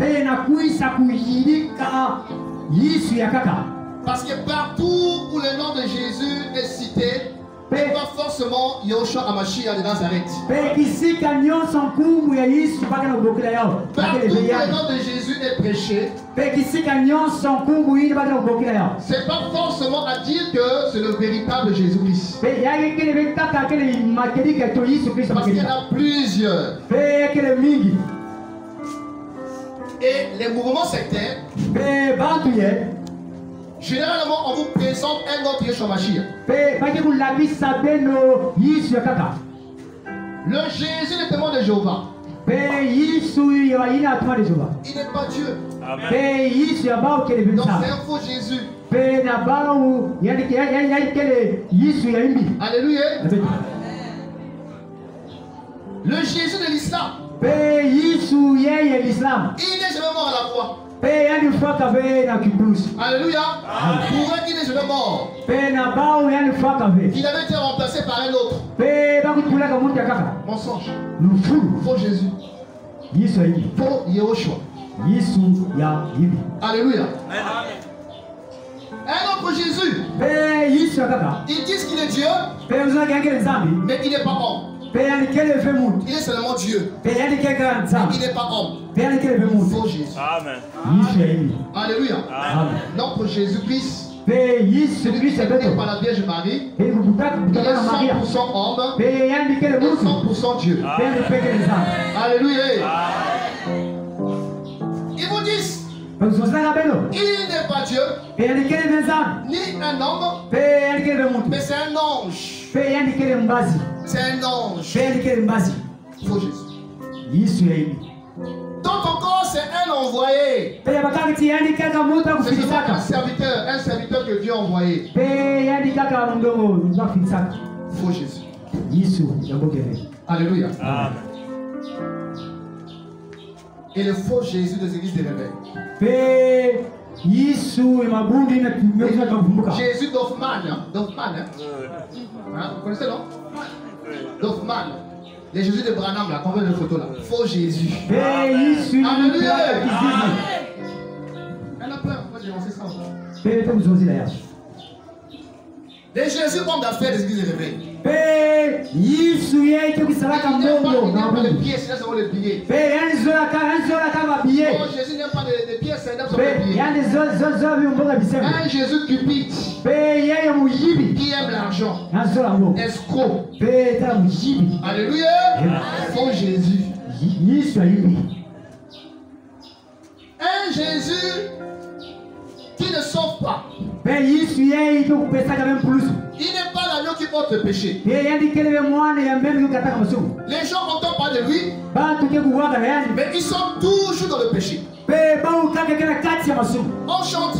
Parce que partout où le nom de Jésus est cité, pas forcément Yoshua Hamashiach de Nazareth. Partout où le nom de Jésus est prêché, c'est pas forcément à dire que c'est le véritable Jésus-Christ. Parce qu'il y en a plusieurs. Et les mouvements sectaires, généralement, on vous présente un autre Yeshua Mashiach. Le Jésus, le témoin de Jéhovah, il n'est pas Dieu. Donc c'est un faux Jésus. Alléluia. Le Jésus de l'islam. Pe Yesu yeye l'Islam. Il n'est jamais mort à la croix. Pe yani faka ve na kibrusi. Alléluia. Pour eux, il n'est jamais mort. Pe na bao yani faka ve. Il avait été remplacé par un autre. Pe bakutula ka muntu yakaka. Mensonge. Lufulu. Faux Jésus. Yesu hivi. Faux Yehoshua. Yesu ya hivi. Alléluia. Un autre Jésus. Pe Yesu yakaka. Ils disent qu'il est Dieu, Pe uzuna kangele nzambi. mais il n'est pas homme. Pe yani kele fe muntu. Il est seulement Dieu. Pe yani kele Il nzambi. n'est pas homme. Pe yani kele fe muntu. Faux Jésus. Amen. Yesu ya hivi. Alléluia. Amen. Notre Jésus-Christ, Pe Yesu celui qui Kristo est né beto. par la Vierge Marie, Pe kutaka il est kutana na Maria. 100% homme Pe yani kele et muntu. 100% Dieu. Pe yani peke nzambi. Alléluia. Ils vous disent, Pe uzosanga beno. il n'est pas Dieu, Pe yani kele nzambi. ni un homme, Pe yani kele muntu. mais c'est un ange. Pe yani kele mbazi. C'est un ange. Pe yani kele mbazi. Faux Jésus. Yesu ya hivi. Donc encore, c'est un envoyé. Pe bakati yani kaka muntu C'est seulement akufilisaka. un serviteur que Dieu a envoyé. Pe yani kaka ndongo nzakufilisaka. Faux Jésus. Yesu yambokele. Alléluia. Amen. Et le faux Jésus des églises des réveils. Pe Yesu emabundi na tumeza kuvumbuka. Jésus d'Hoffmann. Hein? D'Hoffmann, hein? Hein? Vous connaissez, non? D'Hoffmann. Les Jésus de Branham, là, combien de photos là? Faux Jésus. Pe Yesu Alléluia. kizizi. Il y en a plein, moi j'ai lancé ça. Pe tumzozi la yashi. Les Jésus hommes d'affaires des églises des réveils. Pe Yesu yeye tukisalaka Il n'aime mbongo na pas les mbongo. pieds, c'est seulement les billets. Pe yani zola kama biye. Oh, Jésus n'aime pas les pieds, c'est seulement les Pe billets. yani zo mbonga bisema. Un Jésus cupide Pe yeye muyibi. qui aime l'argent. Na zola mbongo. Escroc. Pe tala muyibi. Alléluia. Faux Jésus. Yesu ayibi. Un Jésus qui ne sauve pas. Pe Yesu yeye tukupesaka même plus. Il n'est pas l'agneau qui porte le péché. Pe yani kelele mwana ya mbele kukataka masumu. Les gens entendent parler de lui, Bantu ke kuwaka yani. mais ils sont toujours dans le péché. Pe ba ukaka kena kati ya masumu. On chante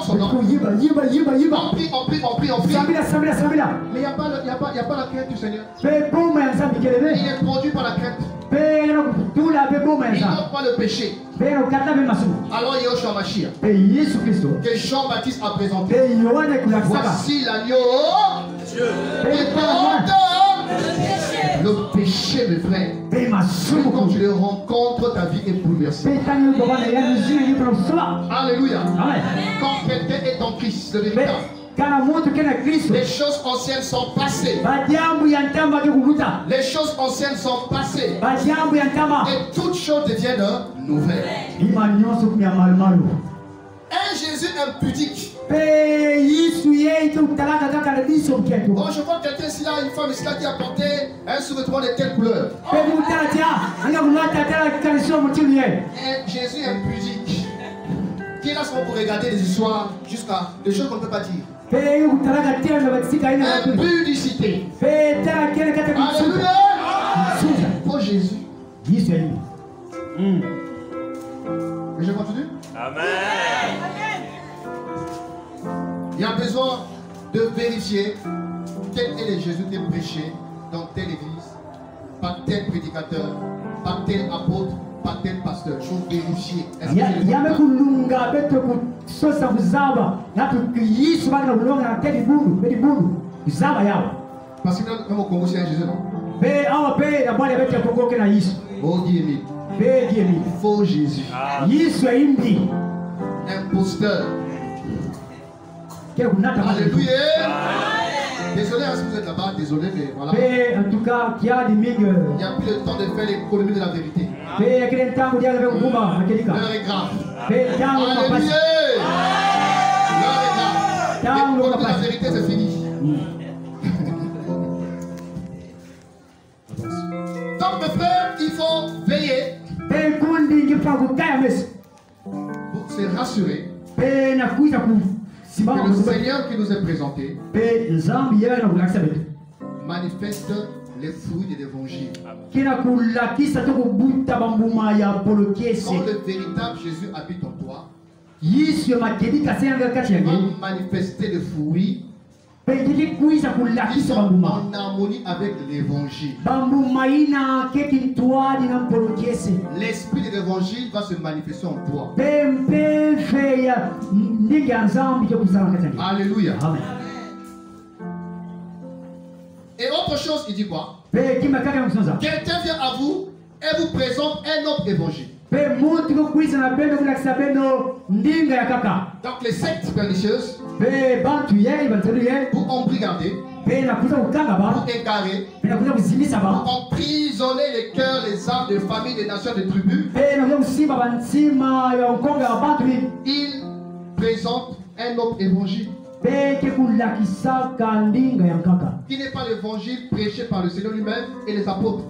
son nom. Kuyiba. On prie. Sambila. Mais il n'y a pas la crainte du Seigneur. Pe boma ya nzambi kelele. Il est produit par la crainte. Pe yana kutula pe boma ya Il nzambi. n'offre pas le péché. Pe yana kukata pe masumu. Alors Yehoshua Mashiach, Pe Yesu Kristo. que Jean-Baptiste a présenté. Pe Yohane kulakisaka. Voici l'agneau Pe qui porte le péché, mes frères. Pe Et masumu. quand tu le rencontres, ta vie est bouleversée. Pe tani ukobana ya nzuri yipra usala. Alléluia. Amen. Quand quelqu'un est en Christ, le Pe véritable, kana muntu kena Kristo. les choses anciennes sont passées. Bajambu ya ntamba ke kukuta. Les choses anciennes sont passées. Bajambu ya ntamba. Et toutes choses deviennent nouvelles. Ima nyonso kumya malumalu. Un Jésus impudique. Pe Yesu yeye tukutalaka kaka na biso mketu. Oh, je vois quelqu'un ici là, une femme ici là qui a porté un sous-vêtement de telle couleur. Pe mutala tia. Anga kulata tala kanisho mutilu yeye. Un Jésus impudique. Qui est là seulement pour regarder des histoires jusqu'à des choses qu'on ne peut pas dire. Pe kutalaka tia na batisika ina watu. Impudicité. Pe tala kele kata kusuka. Alléluia. Suza. Pour Jésus. Yesu yeye. Mais je continue. Amen. Il y a besoin de vérifier quel est le Jésus qui est prêché dans telle église, par tel prédicateur, par tel apôtre, par tel pasteur. Il faut vérifier. Est-ce que c'est le Yame bon kulunga beto kusosa kuzaba. Napo Yesu bana kulonga na tedi bundu. Kuzaba yao. Parce que même au Congo, c'est un Jésus, non? Pe awa pe na bwana beto Kongo ke na Yesu. Oh, Dieu mille. Pe diemi. Faux Jésus. Yesu imbi. Imposteur. Kele kunata mali. Alléluia. Désolé hein, si vous êtes là-bas, désolé, mais voilà. Pe en tout cas kia di mig. Il n'y a plus le temps de faire l'économie de la vérité. Pe kile ntangu dia be ngumba akelika. L'heure est grave. Pe tangu Alléluia. mapasi. L'heure est grave. L'économie de la vérité, c'est fini. Donc mes frères, il faut veiller Pe kundi ngifa kukaya mesi. pour se rassurer Pe na kuita ku que simama le kusuka. Seigneur qui nous est présenté Pe nzambi yeye na kulakisa betu. manifeste les fruits de l'évangile. Kina kulakisa to kubuta bambuma ya polo Quand kiese. le véritable Jésus habite en toi, Yesu ya makedika senga kati tu vas yange. manifester les fruits Ils sont en harmonie avec l'évangile. L'esprit de l'évangile va se manifester en toi. Alléluia. Amen. Et autre chose, il dit quoi? Quelqu'un vient à vous et vous présente un autre évangile. Donc les sectes pernicieuses pour embrigader, pour égarer, pour emprisonner les cœurs, les âmes des familles, des nations, des tribus, ils présentent un autre évangile qui n'est pas l'évangile prêché par le Seigneur lui-même et les apôtres.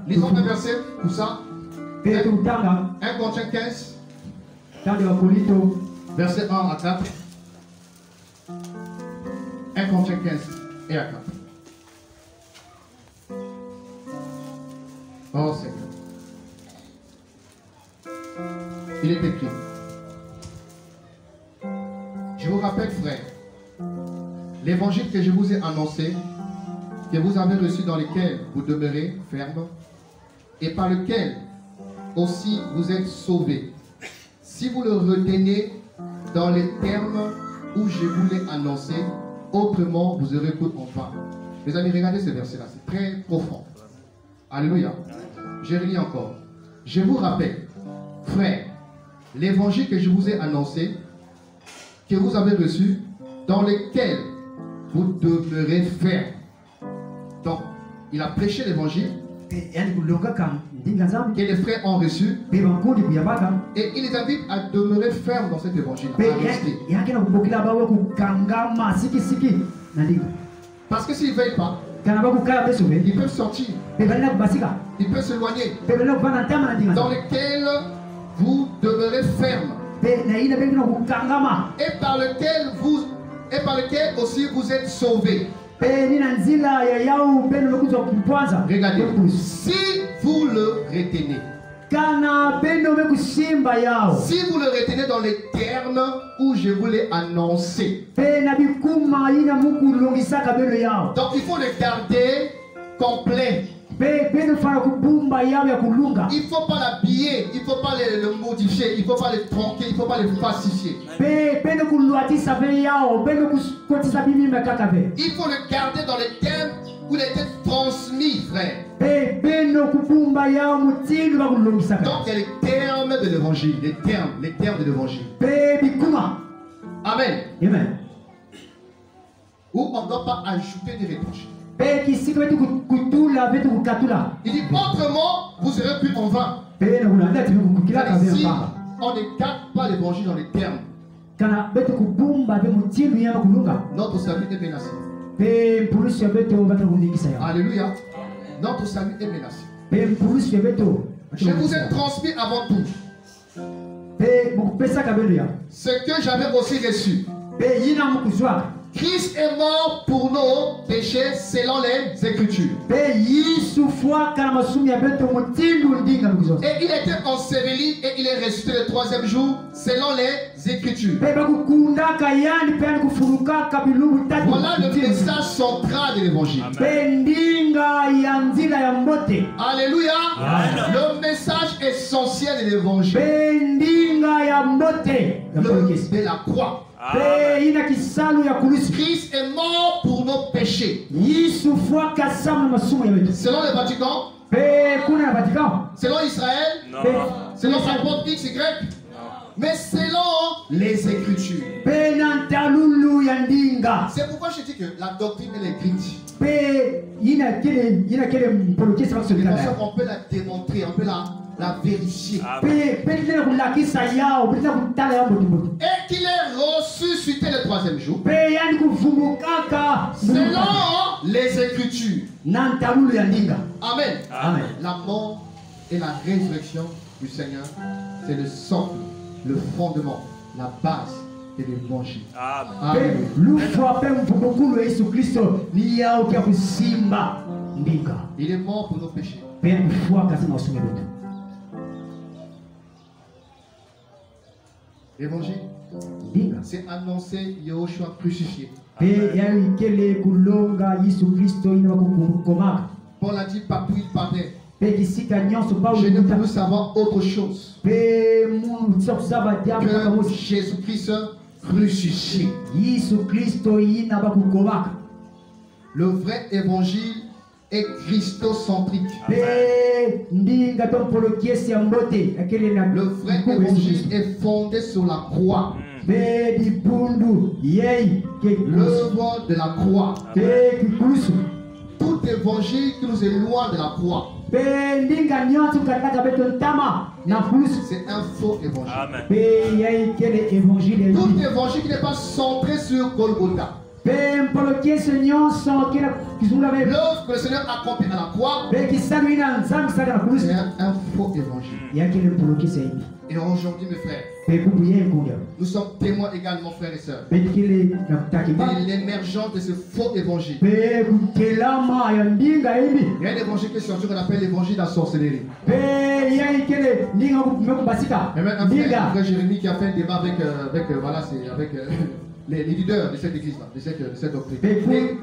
Lisons un verset pour ça. 1 Corinthiens 15, verset 1 à 4. 1 Corinthiens 15 et à 4. Oh Seigneur. Il est écrit. Je vous rappelle, frères, l'évangile que je vous ai annoncé, que vous avez reçu, dans lequel vous demeurez ferme, et par lequel aussi vous êtes sauvés, si vous le retenez dans les termes où je vous l'ai annoncé, autrement vous aurez tout en vain. Les amis, regardez ce verset-là, c'est très profond. Alléluia. Je relis encore. Je vous rappelle, frères, l'évangile que je vous ai annoncé, que vous avez reçu, dans lequel vous demeurez ferme. Donc, il a prêché l'évangile que les frères ont reçu et il les invite à demeurer fermes dans cet évangile, à rester. Parce que s'ils ne veulent pas, ils peuvent sortir, ils peuvent s'éloigner, dans lequel vous demeurez ferme et par lequel aussi vous êtes sauvés. Regardez, si vous le retenez, si vous le retenez dans les termes où je vous l'ai annoncé, donc il faut le garder complet. Il ne faut pas l'habiller, il ne faut pas le modifier, il ne faut pas le tronquer, il ne faut pas le falsifier. Il faut le garder dans les termes où il a été transmis, frère. Donc il y a les termes de l'évangile, les termes de l'évangile. Amen. Amen. Où on ne doit pas ajouter des retouches. Il dit autrement vous serez plus en vain. Si on ne garde pas l'évangile dans les termes, notre salut est menacé. Alléluia. Notre salut est menacé. Je vous ai transmis avant tout ce que j'avais aussi reçu. Christ est mort pour nos péchés selon les Écritures. Et il était enseveli et il est ressuscité le troisième jour selon les Écritures. Voilà le message central de l'évangile. Alléluia. Le message essentiel de l'évangile. De la croix. Christ est mort pour nos péchés. Selon le Vatican, selon Israël, selon l'apôtre X, Y, mais selon les Écritures. C'est pourquoi je dis que la doctrine elle est écrite. On peut la démontrer, on peut la vérifier. Et qu'il ait ressuscité le troisième jour selon les Écritures. Amen. La mort et la résurrection du Seigneur, c'est le socle, le fondement, la base de l'évangile. Amen. Il est mort pour nos péchés. L'évangile, ndinga c'est annoncer Yahushua crucifié. pe yaikele kulonga Yesu Kristo ina bakukomaka Paul a dit partout il parlait. pe kisika nyonso Je Paulo ne kuta peux savoir autre chose pe mundu tsakusaba diabo kaka que mosi Jésus-Christ crucifié. Yesu Kristo ina bakukomaka Le vrai évangile est christocentrique. pe ndinga tompolo kiesi ya mbote akele na Le vrai évangile est fondé sur la croix. pe dipundu yei ke L'œuvre de la croix. pe kikulusu Tout évangile qui nous éloigne de la croix, pe ndinga nyonso katika beto ntama na kulusu c'est un faux évangile. Amen. pe yei kele evangile Tout yi évangile qui n'est pas centré sur Golgotha. pe mpolo kiesi nyonso kila kizunga be L'œuvre que le Seigneur accomplit à la croix, pe kisalu ina nzambi saka na kulusu c'est un faux évangile. yakele mpolo kiesi yi Et aujourd'hui, mes frères, pe kubu yei kunya nous sommes témoins également, frères et sœurs, pe kile na takiba de l'émergence de ce faux évangile. pe kutelama ya ndinga hivi Il y a un évangile qui est sorti qu'on appelle l'évangile de la sorcellerie. pe yei kele ndinga kumekubasika Il y a même un ndinga frère Jérémie qui a fait un débat avec les leaders de cette église-là, de cette doctrine.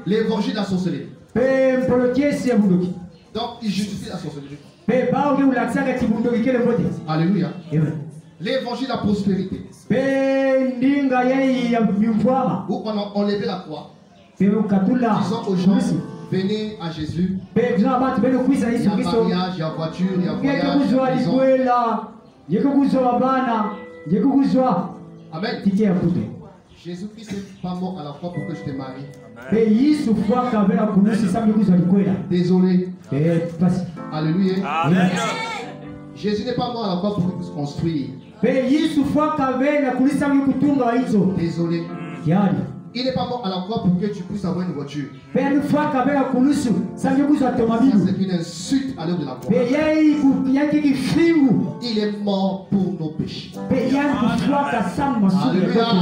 L'évangile de la sorcellerie. pe mpolo kiesi ya bunduki Donc, il justifie la sorcellerie. pe bao ke ulakisaka chibunduki kile mbote Alléluia. Amen. L'évangile de la prospérité. pe ndinga yei ya mimvwama Où on a enlevé la croix. pe ukatula Disons aux gens, venez à Jésus. pe zona abantu bene kuisa na Il y Yesu a Kristo mariage, il y a voiture, il y a ngeke voyage, kuzwa maison. likwela ngeke kuzwa bana ngeke kuzwa Amen. tike ya kute Jésus-Christ n'est pas mort à la croix pour que je te marie. pe Yesu fwa kavela kulusi sa ngeke kuzwa likwela Désolé. pe pasi Alléluia. Amen. Jésus n'est pas mort à la croix pour que tu puisses construire. pe Yesu fwa kavela kulisa ngeke kutunga hizo Désolé. yani Il n'est pas mort à la croix pour que tu puisses avoir une voiture. pe ni fwa kavela kulusu sa ngeke kuzwa Ça, tomabibu c'est une insulte à l'œuvre de la croix. pe yei yaki kifingu Il est mort pour nos péchés. pe yani kufwa kasamu masumu Alléluia. ya kwetu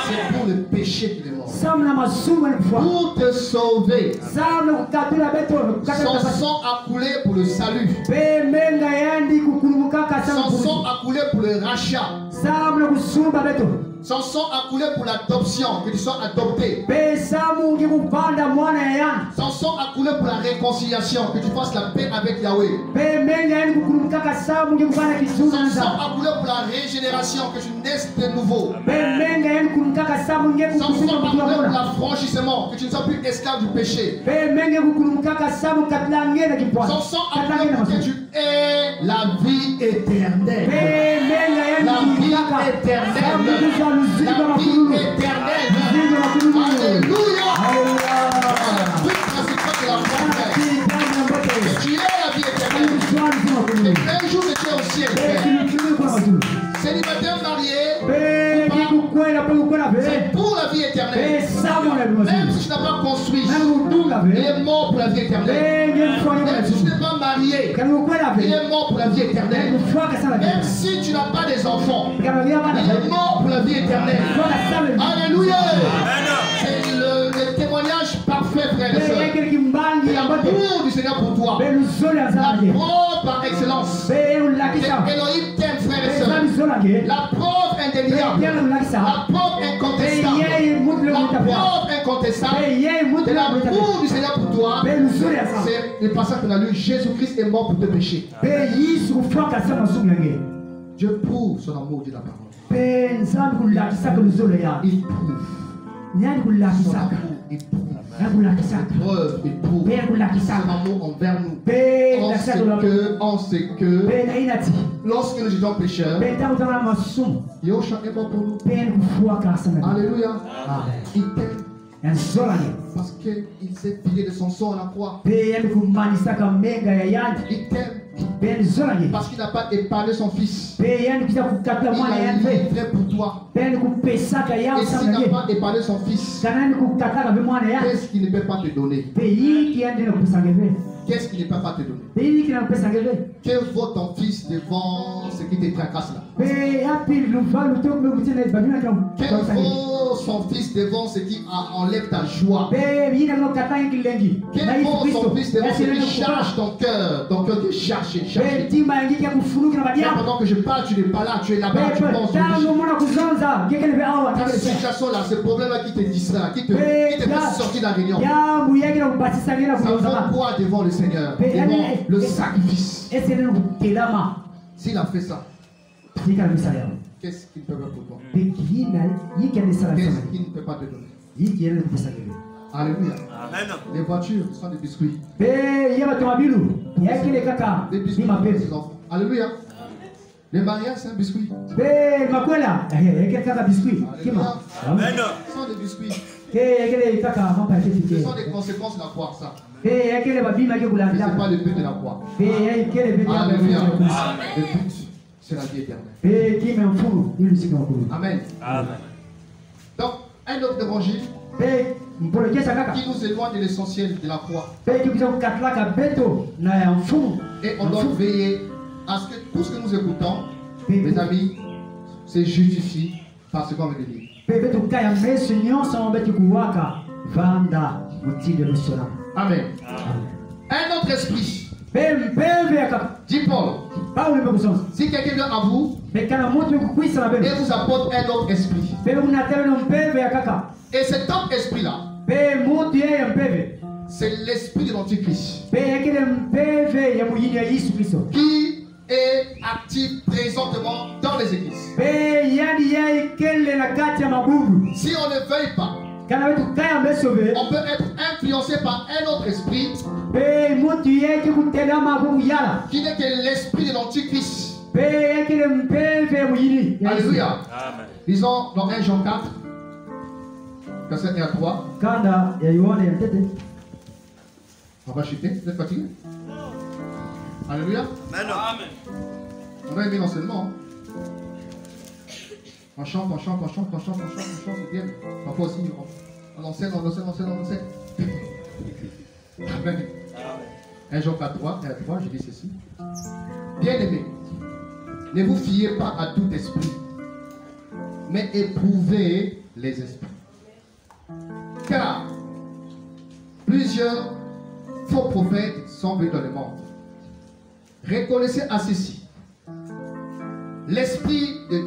C'est pour le péché qu'il est mort. samu na masumu ya kufwa Pour te sauver. samu kukatula beto kukatula Son nafasi. sang a coulé pour le salut. pe menga yandi kukulumukaka Son samu sang a coulé pour le rachat. samu na kusumba beto Son sang a coulé pour l'adoption, que tu sois adopté. pe samu ngikupanda mwana ya yani Son sang a coulé pour la réconciliation, que tu fasses la paix avec Yahweh. pe menga yani kukulumukaka samu ngikupanda kizungu Son sang nza a coulé pour la régénération, que tu naisses de nouveau. pe menga yani kukulumukaka samu Son sang ngikukufuka a coulé pour kutula l'affranchissement, que tu ne sois plus esclave du péché. pe menga kukulumukaka samu katila ngena kipwana Son sang a katila coulé ngena pour que masumu tu aies la vie éternelle. pe menga yani La vie kukulumukaka samu éternelle. ngikuzwa luziga La vie makululu éternelle. luziga makululu Alléluia. Haleluya. Toute la séquence de la foi. Tu es la vie éternelle. Et un jour, tu es au ciel. Célibataire marié, c'est pour la vie éternelle. Même si tu n'as pas construit, il est mort pour la vie éternelle. Même si tu n'es pas marié, il est mort pour la vie éternelle. Même si tu n'as pas des enfants, il est mort pour la vie éternelle. Alléluia. C'est le témoignage parfait, frère et sœur. L'amour du Seigneur pour toi. La preuve par excellence. Que Elohim t'aime, frère et sœur. La preuve indéniable. La preuve incontestable. La preuve incontestable de l'amour du Seigneur pour toi. C'est le passage qu'on a lu. Jésus-Christ est mort pour tes péchés. Dieu prouve son amour, dit la parole. Il prouve son amour. Il prouve. Preuve, il prouve son amour envers nous. On sait que lorsque nous étions pécheurs, Yahushua est mort pour nous. Alléluia. Il t'aime parce qu'il s'est pillé de son sang à la croix. Il t'aime parce qu'il n'a pas épargné son fils. Il a livré pour toi. Et s'il n'a pas épargné son fils, qu'est-ce qu'il ne peut pas te donner? Qu'est-ce qu'il ne peut pas te donner? Que vaut ton fils devant ce qui te tracasse là? Que vaut son fils devant ce qui enlève ta joie? Que vaut son fils devant ce qui charge ton cœur qui est chargé? Pendant que je parle, tu n'es pas là, tu es là-bas, tu penses. Ta situation-là, ce problème-là qui te distrait, qui te fait sortir de la réunion. Ça vaut quoi devant le Seigneur, devant le sacrifice? S'il a fait ça, qu'est-ce qu'il peut faire pour toi? Qu'est-ce qu'il ne peut pas te donner? Alléluia. Amen. Les voitures sont des biscuits. Des biscuits pour les enfants. Alléluia. Les mariages, c'est un biscuit. Alléluia. Amen. Ce sont des biscuits. Ce sont des conséquences de la croix, ça. Mais ce n'est pas le but de la croix. Alléluia. Le but, c'est la vie éternelle. Amen. Amen. Donc, un autre évangile qui nous éloigne de l'essentiel de la croix. Et on doit veiller à ce que tout ce que nous écoutons, mes amis, se justifie par ce qu'on veut dire. Amen. Un autre esprit. Dit Paul. Si quelqu'un vient à vous et vous apporte un autre esprit, et cet autre esprit-là, c'est l'esprit de l'Antichrist qui est actif présentement dans les églises. Si on ne veille pas, on peut être influencé par un autre esprit qui n'est que l'esprit de l'Antichrist. Alléluia. Lisons dans 1 Jean 4, verset 1 à 3. On va chuter, vous êtes fatigué? Alléluia. Amen. On a aimé l'enseignement. On chante, c'est bien. Parfois aussi, on enseigne. Amen. 1 Jean 4, 3, je dis ceci. Bien-aimés, ne vous fiez pas à tout esprit, mais éprouvez les esprits. Car plusieurs faux prophètes sont venus dans le monde. Reconnaissez à ceci l'esprit de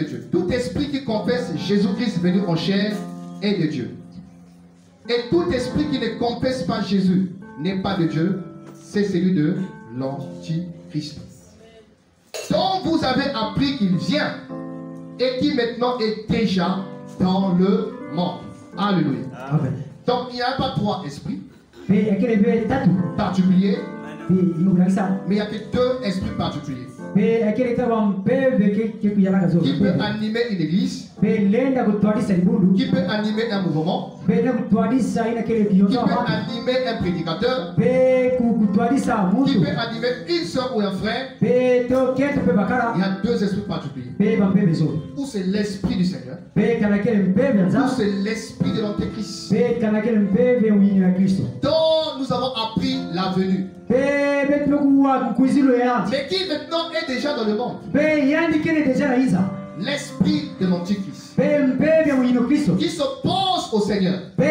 Dieu. Tout esprit qui confesse Jésus-Christ venu en chair est de Dieu. Et tout esprit qui ne confesse pas Jésus n'est pas de Dieu, c'est celui de l'Antichrist, dont vous avez appris qu'il vient et qui maintenant est déjà dans le monde. Alléluia. Amen. Donc il n'y a pas trois esprits particuliers, mais il n'y a que deux esprits particuliers qui peut animer une église, qui peut animer un mouvement, qui peut animer un prédicateur, qui peut animer une soeur ou un frère. Il y a deux esprits particuliers. Ou c'est l'esprit du Seigneur, ou c'est l'esprit de l'Antéchrist, dont nous avons appris la venue, mais qui maintenant est déjà dans le monde. L'esprit de l'Antichrist qui s'oppose au Seigneur, qui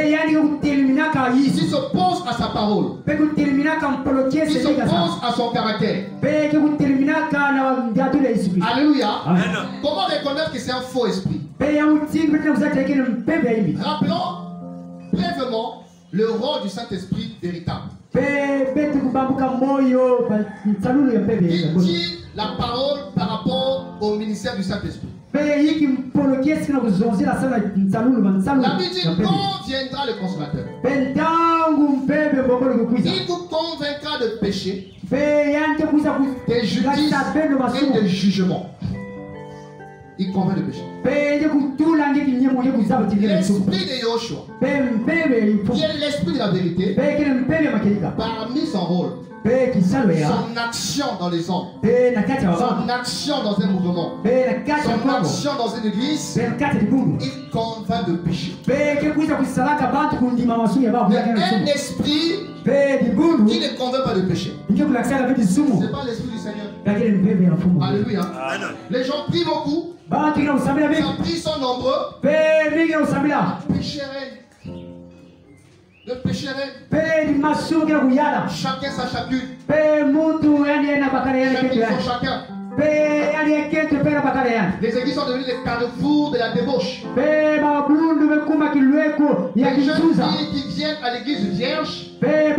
s'oppose à sa parole, qui s'oppose à son caractère. Alléluia. Comment reconnaître que c'est un faux esprit? Rappelons brièvement le rôle du Saint-Esprit véritable. Il dit la parole par rapport au ministère du Saint-Esprit. La Bible dit quand viendra le consolateur, il vous convaincra de péché, de justice et de jugement. Il convainc de péché. L'esprit de Yoshua, qui est l'esprit de la vérité, parmi son rôle, son action dans les hommes, son action dans un mouvement, son action dans une église, il convainc de péché. Il y a un esprit qui ne convainc pas de péché. Ce n'est pas l'esprit du Seigneur. Alléluia. Les gens prient beaucoup. Les prix sont nombreux. Le pécherait. Chacun sa chacune. Chacun son chacun. Les églises sont devenues les carrefours de la débauche. Les jeunes filles qui viennent à l'église vierge, c'est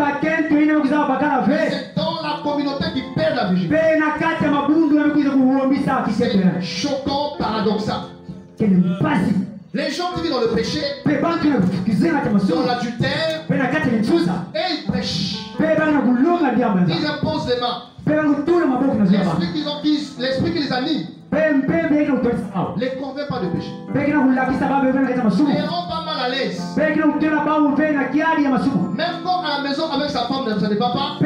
dans la communauté qui perd la virginité. C'est choquant, paradoxal. Les gens qui vivent dans le péché, dans l'adultère, et ils prêchent. Ils imposent les mains. L'esprit qui les anime les convainc pas de péché. Les rend pas mal à l'aise. Même quand à la maison avec sa femme, ça ne va pas,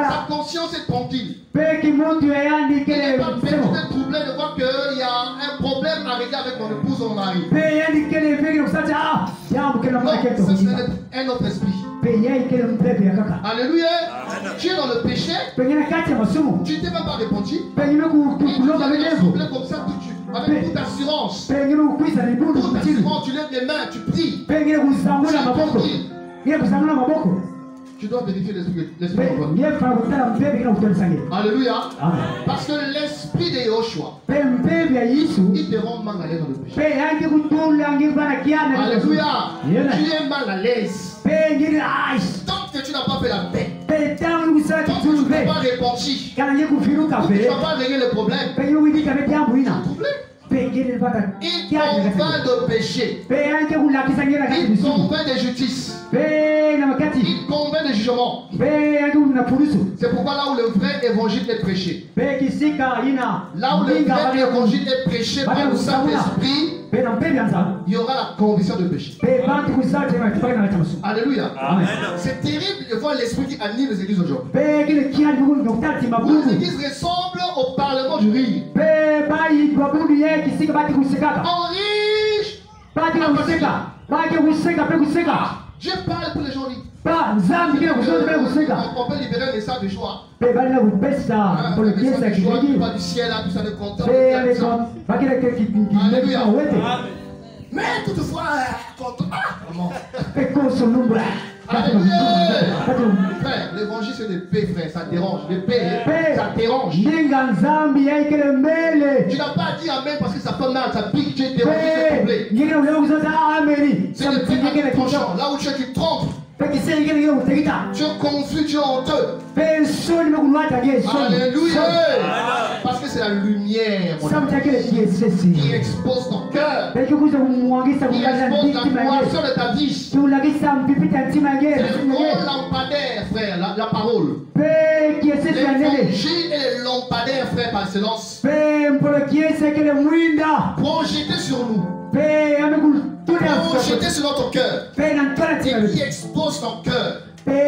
sa conscience est tranquille. Il n'est pas troublé de voir qu'il y a un problème à régler avec mon épouse ou mon mari. Non, c'est un autre esprit. Alléluia. Tu es dans le péché, tu ne t'es même pas répandu. Tu es troublé comme ça, avec toute assurance. Toute assurance, tu lèves les mains, tu pries. Tu dois vérifier l'esprit de Alléluia. Parce que l'esprit de Yoshua, il te rend mal à l'aise dans le péché. Alléluia. Tu es mal à l'aise. Tant que tu n'as pas fait la paix, tant que tu n'as pas répandu, tant que tu n'as pas réglé le problème, il convainc de péché, il convainc de justice, il convainc de jugement. C'est pourquoi là où le vrai évangile est prêché, là où le vrai évangile est prêché par le Saint-Esprit, il y aura la conviction de péché. Alléluia. C'est terrible de voir l'esprit qui anime les églises aujourd'hui. Les églises ressemblent au parlement du rire. En riche. Je parle pour les gens riches. On peut libérer un message de joie. Un message de joie qui va du ciel à tout ça de content. Alléluia. Mais toutefois, comment? Alléluia. Frère, l'évangile c'est de paix, frère, ça dérange. De paix, ça dérange. Tu n'as pas dit amen parce que ça fait mal, ça pique, tu es dérangé, c'est troublé. C'est le paix avec ton champ, là où tu es, tu te trompes. Tu es confus, tu es honteux. Alléluia. Parce que c'est la lumière qui expose ton cœur, qui expose la moisson de ta vie. C'est le gros lampadaire, frère, la parole. L'évangile est le lampadaire, frère, par excellence. Projeté sur nous. Projeté sur notre cœur. Et qui expose ton cœur. Tu as un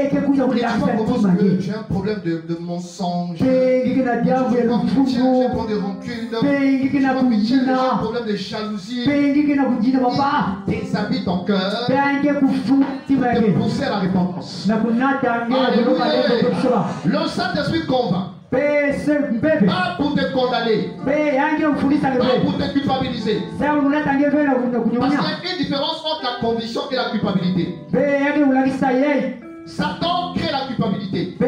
problème de mensonge, tu as un problème de rancune, tu as un problème de jalousie, déshabille ton cœur, te pousser à la repentance. Le Saint-Esprit convainc. Pas pour te condamner, pas pour te culpabiliser. Parce qu'il y a une différence entre la conviction et la culpabilité. Satan crée la culpabilité. La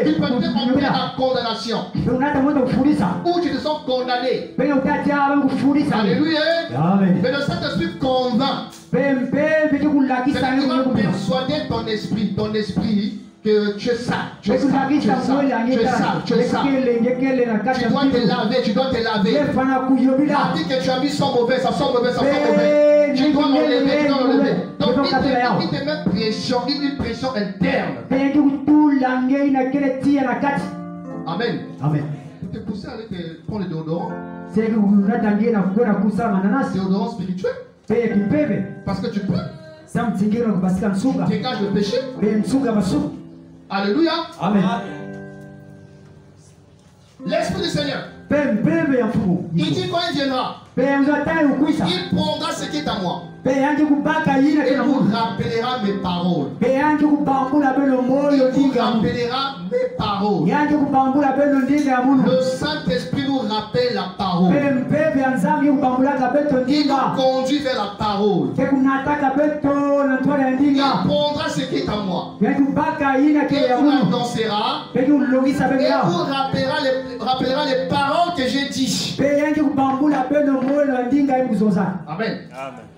culpabilité entraîne la condamnation. Où tu te sens condamné. Alléluia. Mais le Saint-Esprit convainc. C'est qu'il va persuader ton esprit que tu es ça, tu es ça, tu es ça, tu es ça, tu es ça. Tu dois te laver, tu dois te laver. La vie que tu as mis sent mauvais, ça sent mauvais, ça sent mauvais. Tu dois l'enlever, tu dois l'enlever. Donc il te met une pression interne. Amen. Amen. Pour te pousser à aller prendre le déodorant. Déodorant spirituel. Parce que tu peux. Tu dégages le péché. Alléluia. Amen. L'Esprit du Seigneur, il dit quand il viendra, il prendra ce qui est à moi et vous rappellera mes paroles. Il vous rappellera mes paroles. Le Saint-Esprit vous rappelle la parole. pe mpeve ya nzambe ekubambulaka beto Il ndinga nous conduit vers la parole. kekunataka beto na ntwala ya Il ndinga prendra ce qui est à moi. pekubaka yina ke Et ya vous munu l'annoncera. pekulongisa Et bengao vous rappellera les paroles que j'ai dites. pe yangi kubambula beno moyo na ndinga ekuzonzana Amen.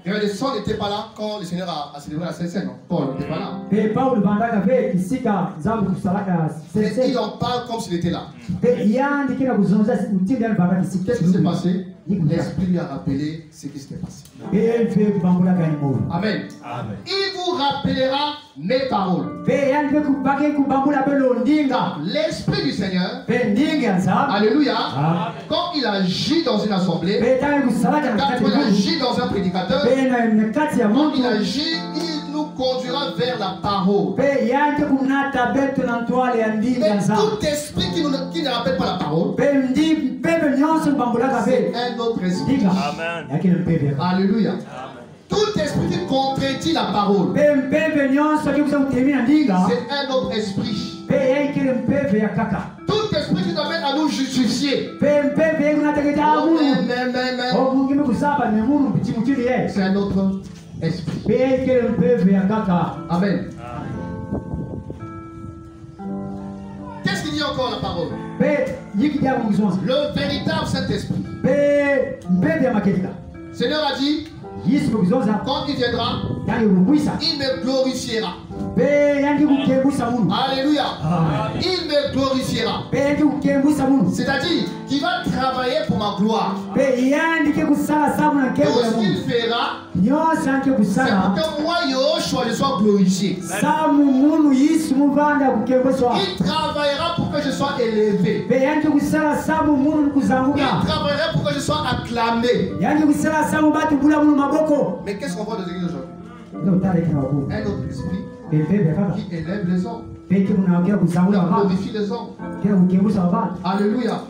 Et le son n'était pas là quand le Seigneur a célébré la Sainte-Seine. Non, Paul n'était pas là. pe paulo bandaka ve kisika nzambe kusalaka Mais sese il en parle comme s'il était là. pe yandikira kuzonza utindi yani bandaka kisika Qu'est-ce qui s'est passé? L'Esprit lui a rappelé ce qui s'était passé. pe mpe kubambulaka ni moyo Amen. Il vous rappellera mes paroles. pe yani pe kubake kubambula beno ndinga L'Esprit du Seigneur, pe ndinga ya nzambe alléluia, Ah. quand il agit dans une assemblée, pe tangi kusalaka na quand kati il ya mundu agit dans un prédicateur, pe na kati ya quand il mundu agit, il nous conduira vers la parole. pe yangi kunata beto na ntwala ya ndinga ya Mais nzambe tout esprit qui ne rappelle pas la parole, pe ndi pepe nyonso kubambulaka c'est pe un autre esprit. ndinga Amen. yakile mpeve yaka Alléluia. Tout esprit qui contredit la parole, pe mpeve nyonso akikuza kutemi na ndinga c'est un autre esprit. pe yayikile mpeve ya kaka Tout esprit qui nous amène à nous justifier, pe mpeve yekunateketa munu mais, obungime kusaba ne munu mchimutili ye c'est un autre esprit. pe yayikile mpeve ya kaka Amen. Qu'est-ce qu'il dit encore la parole? pe yikija mungizonza Le véritable Saint-Esprit. pe mpeve ya maketika Le Seigneur a dit, yesu mukizonza quand il viendra, yangi kulungwisa il me glorifiera. pe yangi kukembusa munu Alléluia. Il me glorifiera. pe yangi kukembusa munu C'est-à-dire qu'il va travailler pour ma gloire. pe yandike kusala sabu na Tout nkembo ya ce qu'il munu fera, nyonso yanke c'est pour kusala que moi, Yoshua, je sois glorifié. samu munu yesu muvanda kukembuswa Il travaillera pour que je sois élevé. pe yanke kusala sabu munu Il kuzanguka travaillera pour que je sois acclamé. yanke kusala sabu batu bula munu maboko Mais qu'est-ce qu'on voit dans les églises aujourd'hui? ndo talekina wabu Un autre esprit pe mpeve ya kaka qui élève les hommes, pe ke munawakira qui kuzangula abantu glorifie les hommes. kira kukembusa abantu Alléluia.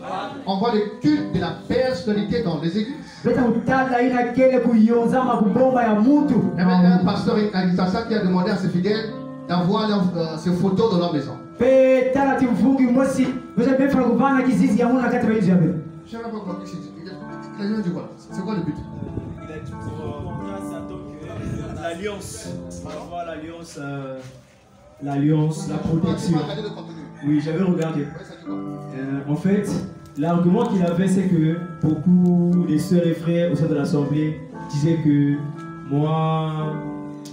On voit le culte de la personnalité dans les églises. peta kutala ina kele kuyonzama kubomba ya mutu Il y avait un pasteur à Kinshasa qui a demandé à ses fidèles d'envoyer ses photos dans leur maison. pe tala timfungi mosi vese pefuna kuvana kizizi ya munu nakati bayizu ya mbele Je ne sais pas comment il s'est dit. Il a jamais dit quoi? C'est quoi le but? Il a dit pour l'alliance. Par rapport à l'alliance, l'alliance, la Tu protection. vas regarder le contenu. Oui, j'avais regardé. Ouais, ça dit quoi? En fait, l'argument qu'il avait, c'est que beaucoup des sœurs et frères au sein de l'assemblée disaient que moi,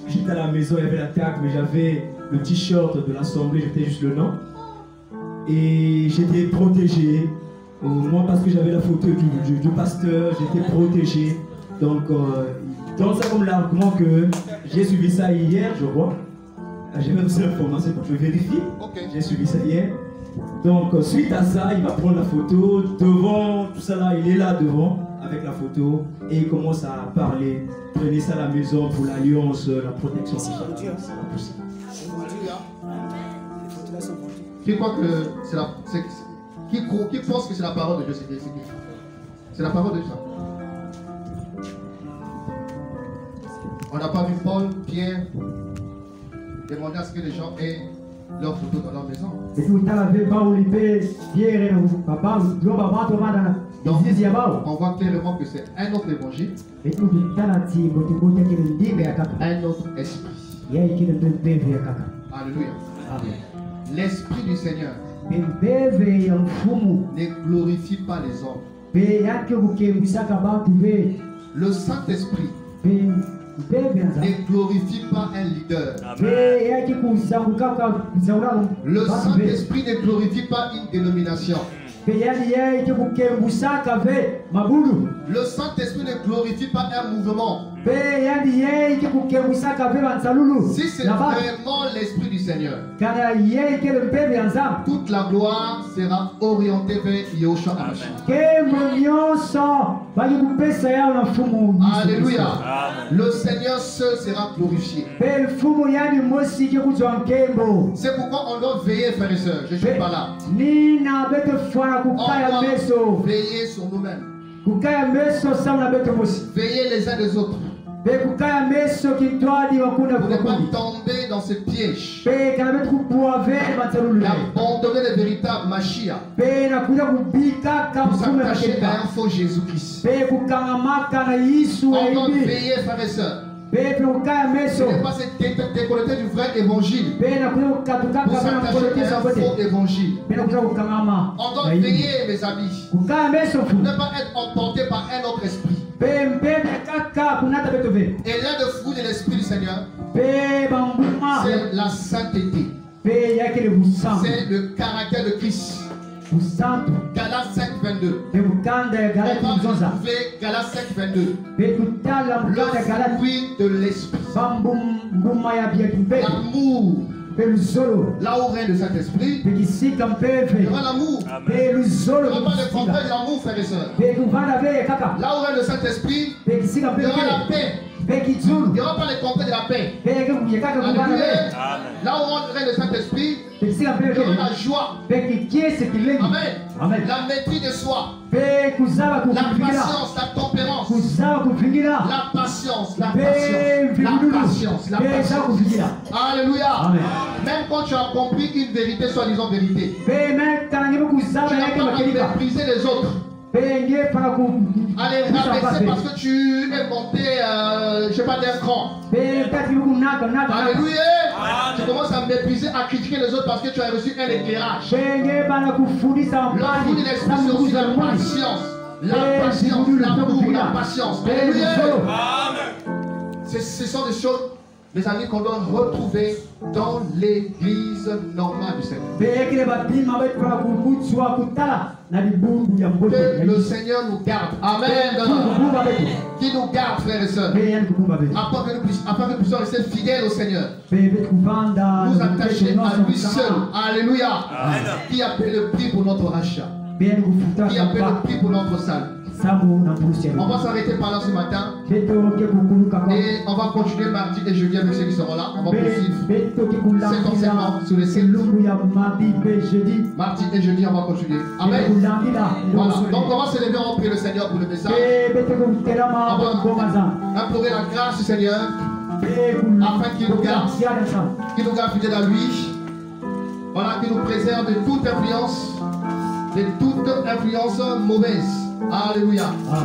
j'étais à la maison, il y avait l'attaque, mais j'avais le t-shirt de l'assemblée, j'étais juste le nom. Et j'étais protégé. Moi, parce que j'avais la photo du pasteur, j'étais protégé. Donc, dans ça comme l'argument que j'ai suivi ça hier, je vois. J'ai même cette information pour que je vérifie. Ok. J'ai suivi ça hier. Donc, suite à ça, il va prendre la photo devant, tout ça là, il est là devant avec la photo et il commence à parler. Prenez ça à la maison pour l'alliance, la protection. C'est pas possible. Alléluia. Qui croit que c'est la. Qui pense que c'est la parole de Dieu? C'est la parole de Dieu. On n'a pas vu Paul, Pierre demander à ce que les gens aient leurs photos dans leur maison. ekutala ve pauli pe pierre na babangu lomba abantu bana na kizizi ya bao On voit clairement que c'est un autre évangile, ekutala timbo tikuta kile ndinga ya kaka un autre esprit. yayikile mpe mpeve ya kaka Alléluia. amen L'esprit du Seigneur pe mpeve ya mfumu ne glorifie pas les hommes. pe yake kukembwisaka bantu ve Le Saint-Esprit pe mpeve ya nzambe ne glorifie pas un leader. pe yake kuzangukaka kuzangula Le bantu ve Saint-Esprit ne glorifie pas une dénomination. pe yani yake kukembwisaka ve mabulu Le Saint-Esprit ne glorifie pas un mouvement. pe yani yake kukembwisaka ve bansalulu Si c'est na bantu vraiment l'Esprit du Seigneur, kana yake mpeve ya nzambe toute la gloire sera orientée vers Yahushua HaMashiach. kembo nyonso bali kupesa yao na mfumu Yesu Alléluia. Kristo. Le Seigneur seul sera glorifié. pe mfumu yani mosi ke kuzwa nkembo C'est pourquoi on doit veiller, frères et sœurs. Je ne suis pas là. nina bete fwana On kukaya doit meso veiller sur nous-mêmes. kukaya meso sawa na bete mosi Veiller les uns des autres. pe kukaya meso kitwadi wakuna Pour ne pas kukundi tomber dans ce piège. pe kana betu kupuave Et matsalulu abandonner le véritable Mashiach. pe na kuja kubika Pour kamfume s'attacher à makeka un faux Jésus-Christ. pe kukangamaka na Yesu On doit eibi veiller, frères et sœurs. pe kukaya Ce meso n'est pas se déconnecter du vrai évangile. pe na kuja kukatukaka Pour kana s'attacher kukolekeza à un kote faux évangile. pe na kuja kukangama On doit na Yesu. veiller, mes amis. Kukaya meso fu Ne pas être emporté par un autre esprit. pe mpene kaka kunata beto ve Et l'un des fruits de l'esprit du Seigneur, pe bambuma c'est la sainteté. pe yakele busantu C'est le caractère de Christ. busantu Galates 5, 22. pe bukanda ya On galati va mzonza trouver Galates 5, 22. pe kutala bukanda ya Le galati fruit de l'esprit. mbuma ya biakimpele L'amour. pe luzolo Là où règne le Saint-Esprit, pe kisika il y mpeve aura l'amour. pe Il luzolo n'y aura pas le kisika contraire de l'amour, frères et sœurs. pe kuvanda ve kaka Là où règne le Saint-Esprit, pe kisika il y aura la mpeve paix. pe Il kizulu n'y aura pas le contraire de la paix. pe kuye kaka kuvanda ve Alléluia. Là où règne le Saint-Esprit, pe kisika il y aura mpeve la joie. pe kikiese kilengi Amen. amen La maîtrise de soi. pe kuzaba La kuvingira patience, la tempérance. kuzaba kuvingira La patience, la pe patience, la mvinululu patience, la pe za patience. kuvingira Alléluia. amen Même quand tu as compris une vérité, soi-disant vérité, pe me kanangebe tu kuzaba n'as yake pas à makelika mépriser les autres. pe nge para ku À les rabaisser parce que tu es monté, je sais pas, d'un cran. pe kati kunaka naka Alléluia. Tu commences à mépriser, à critiquer les autres parce que tu as reçu un éclairage. pe nge bana kufundisa Le fruit de mbali l'esprit, c'est aussi la mwali patience. La patience, l'amour, la patience. Alléluia. Ce sont des choses, mes amis, qu'on doit retrouver dans l'église normale du Seigneur. pekele bapima bali para kukutswa kutala na libungu ya mbote Que le Seigneur nous garde. Amen. kukumba betu Qui nous garde, frères et sœurs. pe yani kukumba betu Afin que nous puissions rester fidèles au Seigneur. pe betu kuvanda Nous attacher à lui seul. Alléluia. Qui a payé le prix pour notre rachat. pe yani kufuta Qui a payé kapa le prix pour notre salut. sabu na purusi On va s'arrêter par là ce matin. beto ke kukuluka kwa Et on va continuer mardi et jeudi avec ceux qui seront là. On va poursuivre. beto ke Cet enseignement sur les sept. selungu ya madi pe jeudi Mardi et jeudi, on va continuer. Amen. kulandila Voilà. Donc on va se lever, on va prier le Seigneur pour le message. pe bete kutelama ngomaza Implorer la grâce du Seigneur. pe Afin qu'il nous garde. siada sa Qui nous garde fidèles à lui. Voilà, qui nous préserve de toute influence mauvaise. Alléluia. ah